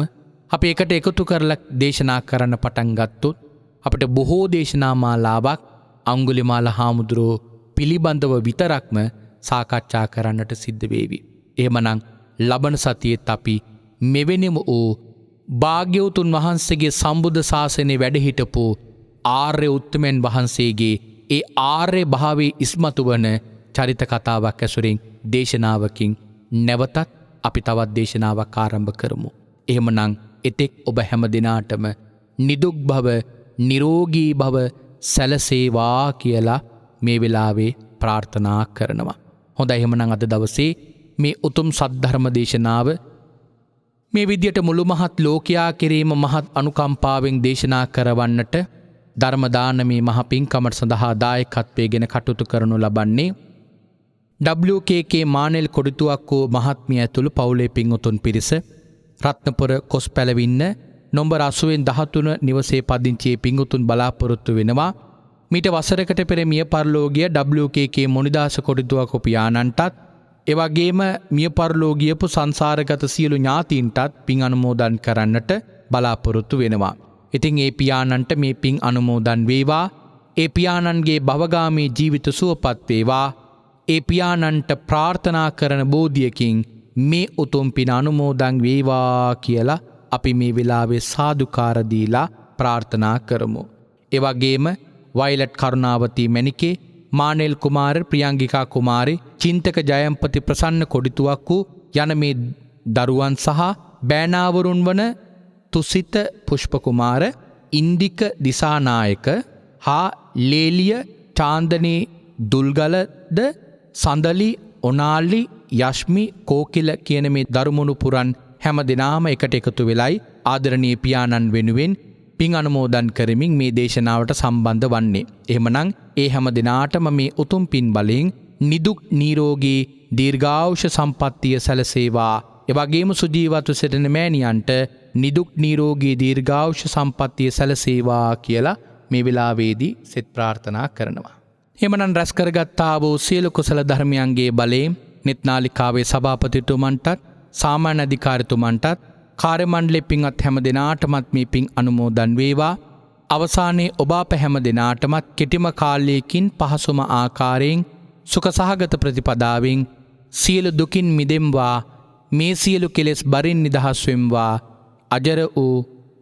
අපි එකට එකතු කරලා දේශනා කරන්න පටන් ගත්තොත් අපිට බොහෝ දේශනා මාලාවක් අංගුලිමාල හාමුදුරුවෝ පිළිබඳව විතරක්ම සාකච්ඡා කරන්නට සිද්ධ වේවි. එහෙමනම් ලබන සතියේත් අපි මෙවැනිම වූ භාග්‍යවතුන් වහන්සේගේ සම්බුද්ධ ශාසනයේ වැඩ හිටපු ආර්ය උත්තමයන් වහන්සේගේ ඒ ආර්ය භාවයේ ඉස්මතු වන චරිත කතාවක් ඇසුරින් දේශනාවකින් නැවතත් අපි තවත් දේශනාවක් ආරම්භ කරමු. එහෙමනම් එතෙක් ඔබ හැම දිනාටම නිදුක් භව නිරෝගී භව සැලසේවා කියලා මේ වෙලාවේ ප්‍රාර්ථනා කරනවා. හොඳයි, එහෙමනම් අද දවසේ මේ උතුම් සද්ධර්ම දේශනාව මේ විදියට මුළු මහත් ලෝකයා කෙරෙහිම මහත් අනුකම්පාවෙන් දේශනා කරවන්නට ධර්ම දානමේ මහ පින්කමට සඳහා දායකත්වයෙන් කටයුතු කරනු ලබන්නේ WKK මානෙල් කොඩිතුවක්කෝ මහත්මිය ඇතුළු පවුලේ පින්වතුන් පිරිස රත්නපුර කොස්පැලවින්න නොම්බර 80-13 නිවසේ පදිංචියේ පින්වතුන් බලාපොරොත්තු වෙනවා. මීට වසරකට පෙර මිය පරලෝකීය WKK මොනිදාස කොඩිතුවක්කෝ පියාණන්ටත් එවැගේම මිය පරලෝකීයපු සංසාරගත සියලු ඥාතීන්ටත් පින් අනුමෝදන් කරන්නට බලාපොරොත්තු වෙනවා. ඉතින් ඒ පියාණන්ට මේ පින් අනුමෝදන් වේවා. ඒ පියාණන්ගේ භවගාමී ජීවිත සුවපත් වේවා. ඒ පියාණන්ට ප්‍රාර්ථනා කරන බෝධියකින් මේ උතුම් පින අනුමෝදන් වේවා කියලා අපි මේ වෙලාවේ සාදුකාර දීලා ප්‍රාර්ථනා කරමු. එවගේම වයිලට් කරුණාවතී මැණිකේ, මානෙල් කුමාර, ප්‍රියංගිකා කුමාරි, චින්තක ජයම්පති, ප්‍රසන්න කොඩිතුවක්කු යන මේ දරුවන් සහ බෑනාවරුන් වන තුසිත පුෂ්පකුමාර, ඉන්දික දිසානායක හා ලේලිය චාන්දනී දුල්ගලද, සඳලි ඔනාල්ලි, යශ්මි කෝකිල කියන මේ දරුමුණු පුරන් හැම දෙනාම එකට එකතු වෙලයි ආදරණීය පියාණන් වෙනුවෙන් පින් අනුමෝදන් කරමින් මේ දේශනාවට සම්බන්ධ වන්නේ. එහෙමනම් ඒ හැම දිනාටම මේ උතුම් පින් බලයෙන් නිදුක් නිරෝගී දීර්ඝායුෂ සම්පන්නිය සැලසේවා. එවැගේම සුජීවත්ව සිටින මෑණියන්ට නිදුක් නිරෝගී දීර්ඝායුෂ සම්පන්නිය සැලසේවා කියලා මේ වෙලාවේදී සෙත් ප්‍රාර්ථනා කරනවා. එහෙමනම් රැස් කරගත්තා වූ සියලු කුසල ධර්මයන්ගේ බලයෙන් නිත්නාලිකාවේ සභාපතිතුමන්ටත්, සාමාන්‍ය අධිකාරිතුමන්ටත්, කාර්ය මණ්ඩලයේ පින්වත් හැම දෙනාටමත් මේ පින් අනුමෝදන් වේවා. අවසානයේ ඔබ අප හැම දෙනාටමත් කෙටිම කාලයකින් පහසුම ආකාරයෙන් සුඛ සහගත ප්‍රතිපදාවෙන් සියලු දුකින් මිදෙම්වා. මේ සියලු කෙලෙස් බරින් නිදහස් වෙම්වා. අජර වූ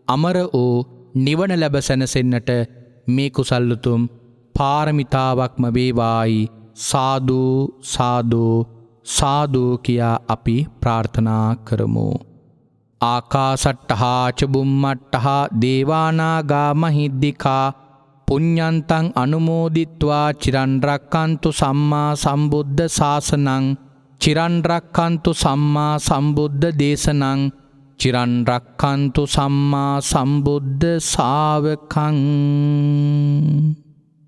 අමර වූ නිවන ලැබ සැනසෙන්නට මේ කුසල් උතුම් පාරමිතාවක්ම වේවායි. සාදු සාදු සාදු කියා අපි ප්‍රාර්ථනා කරමු. ආකාසට්ටහා ච බුම්මට්ටහා දේවානාගා මහිද්దికා පුඤ්ඤන්තං අනුමෝදිත්වා චිරන් රැක්කන්තු සම්මා සම්බුද්ධ ශාසනං, චිරන් රැක්කන්තු සම්මා සම්බුද්ධ දේශනං, චිරන් රැක්කන්තු සම්මා සම්බුද්ධ ශාවකං.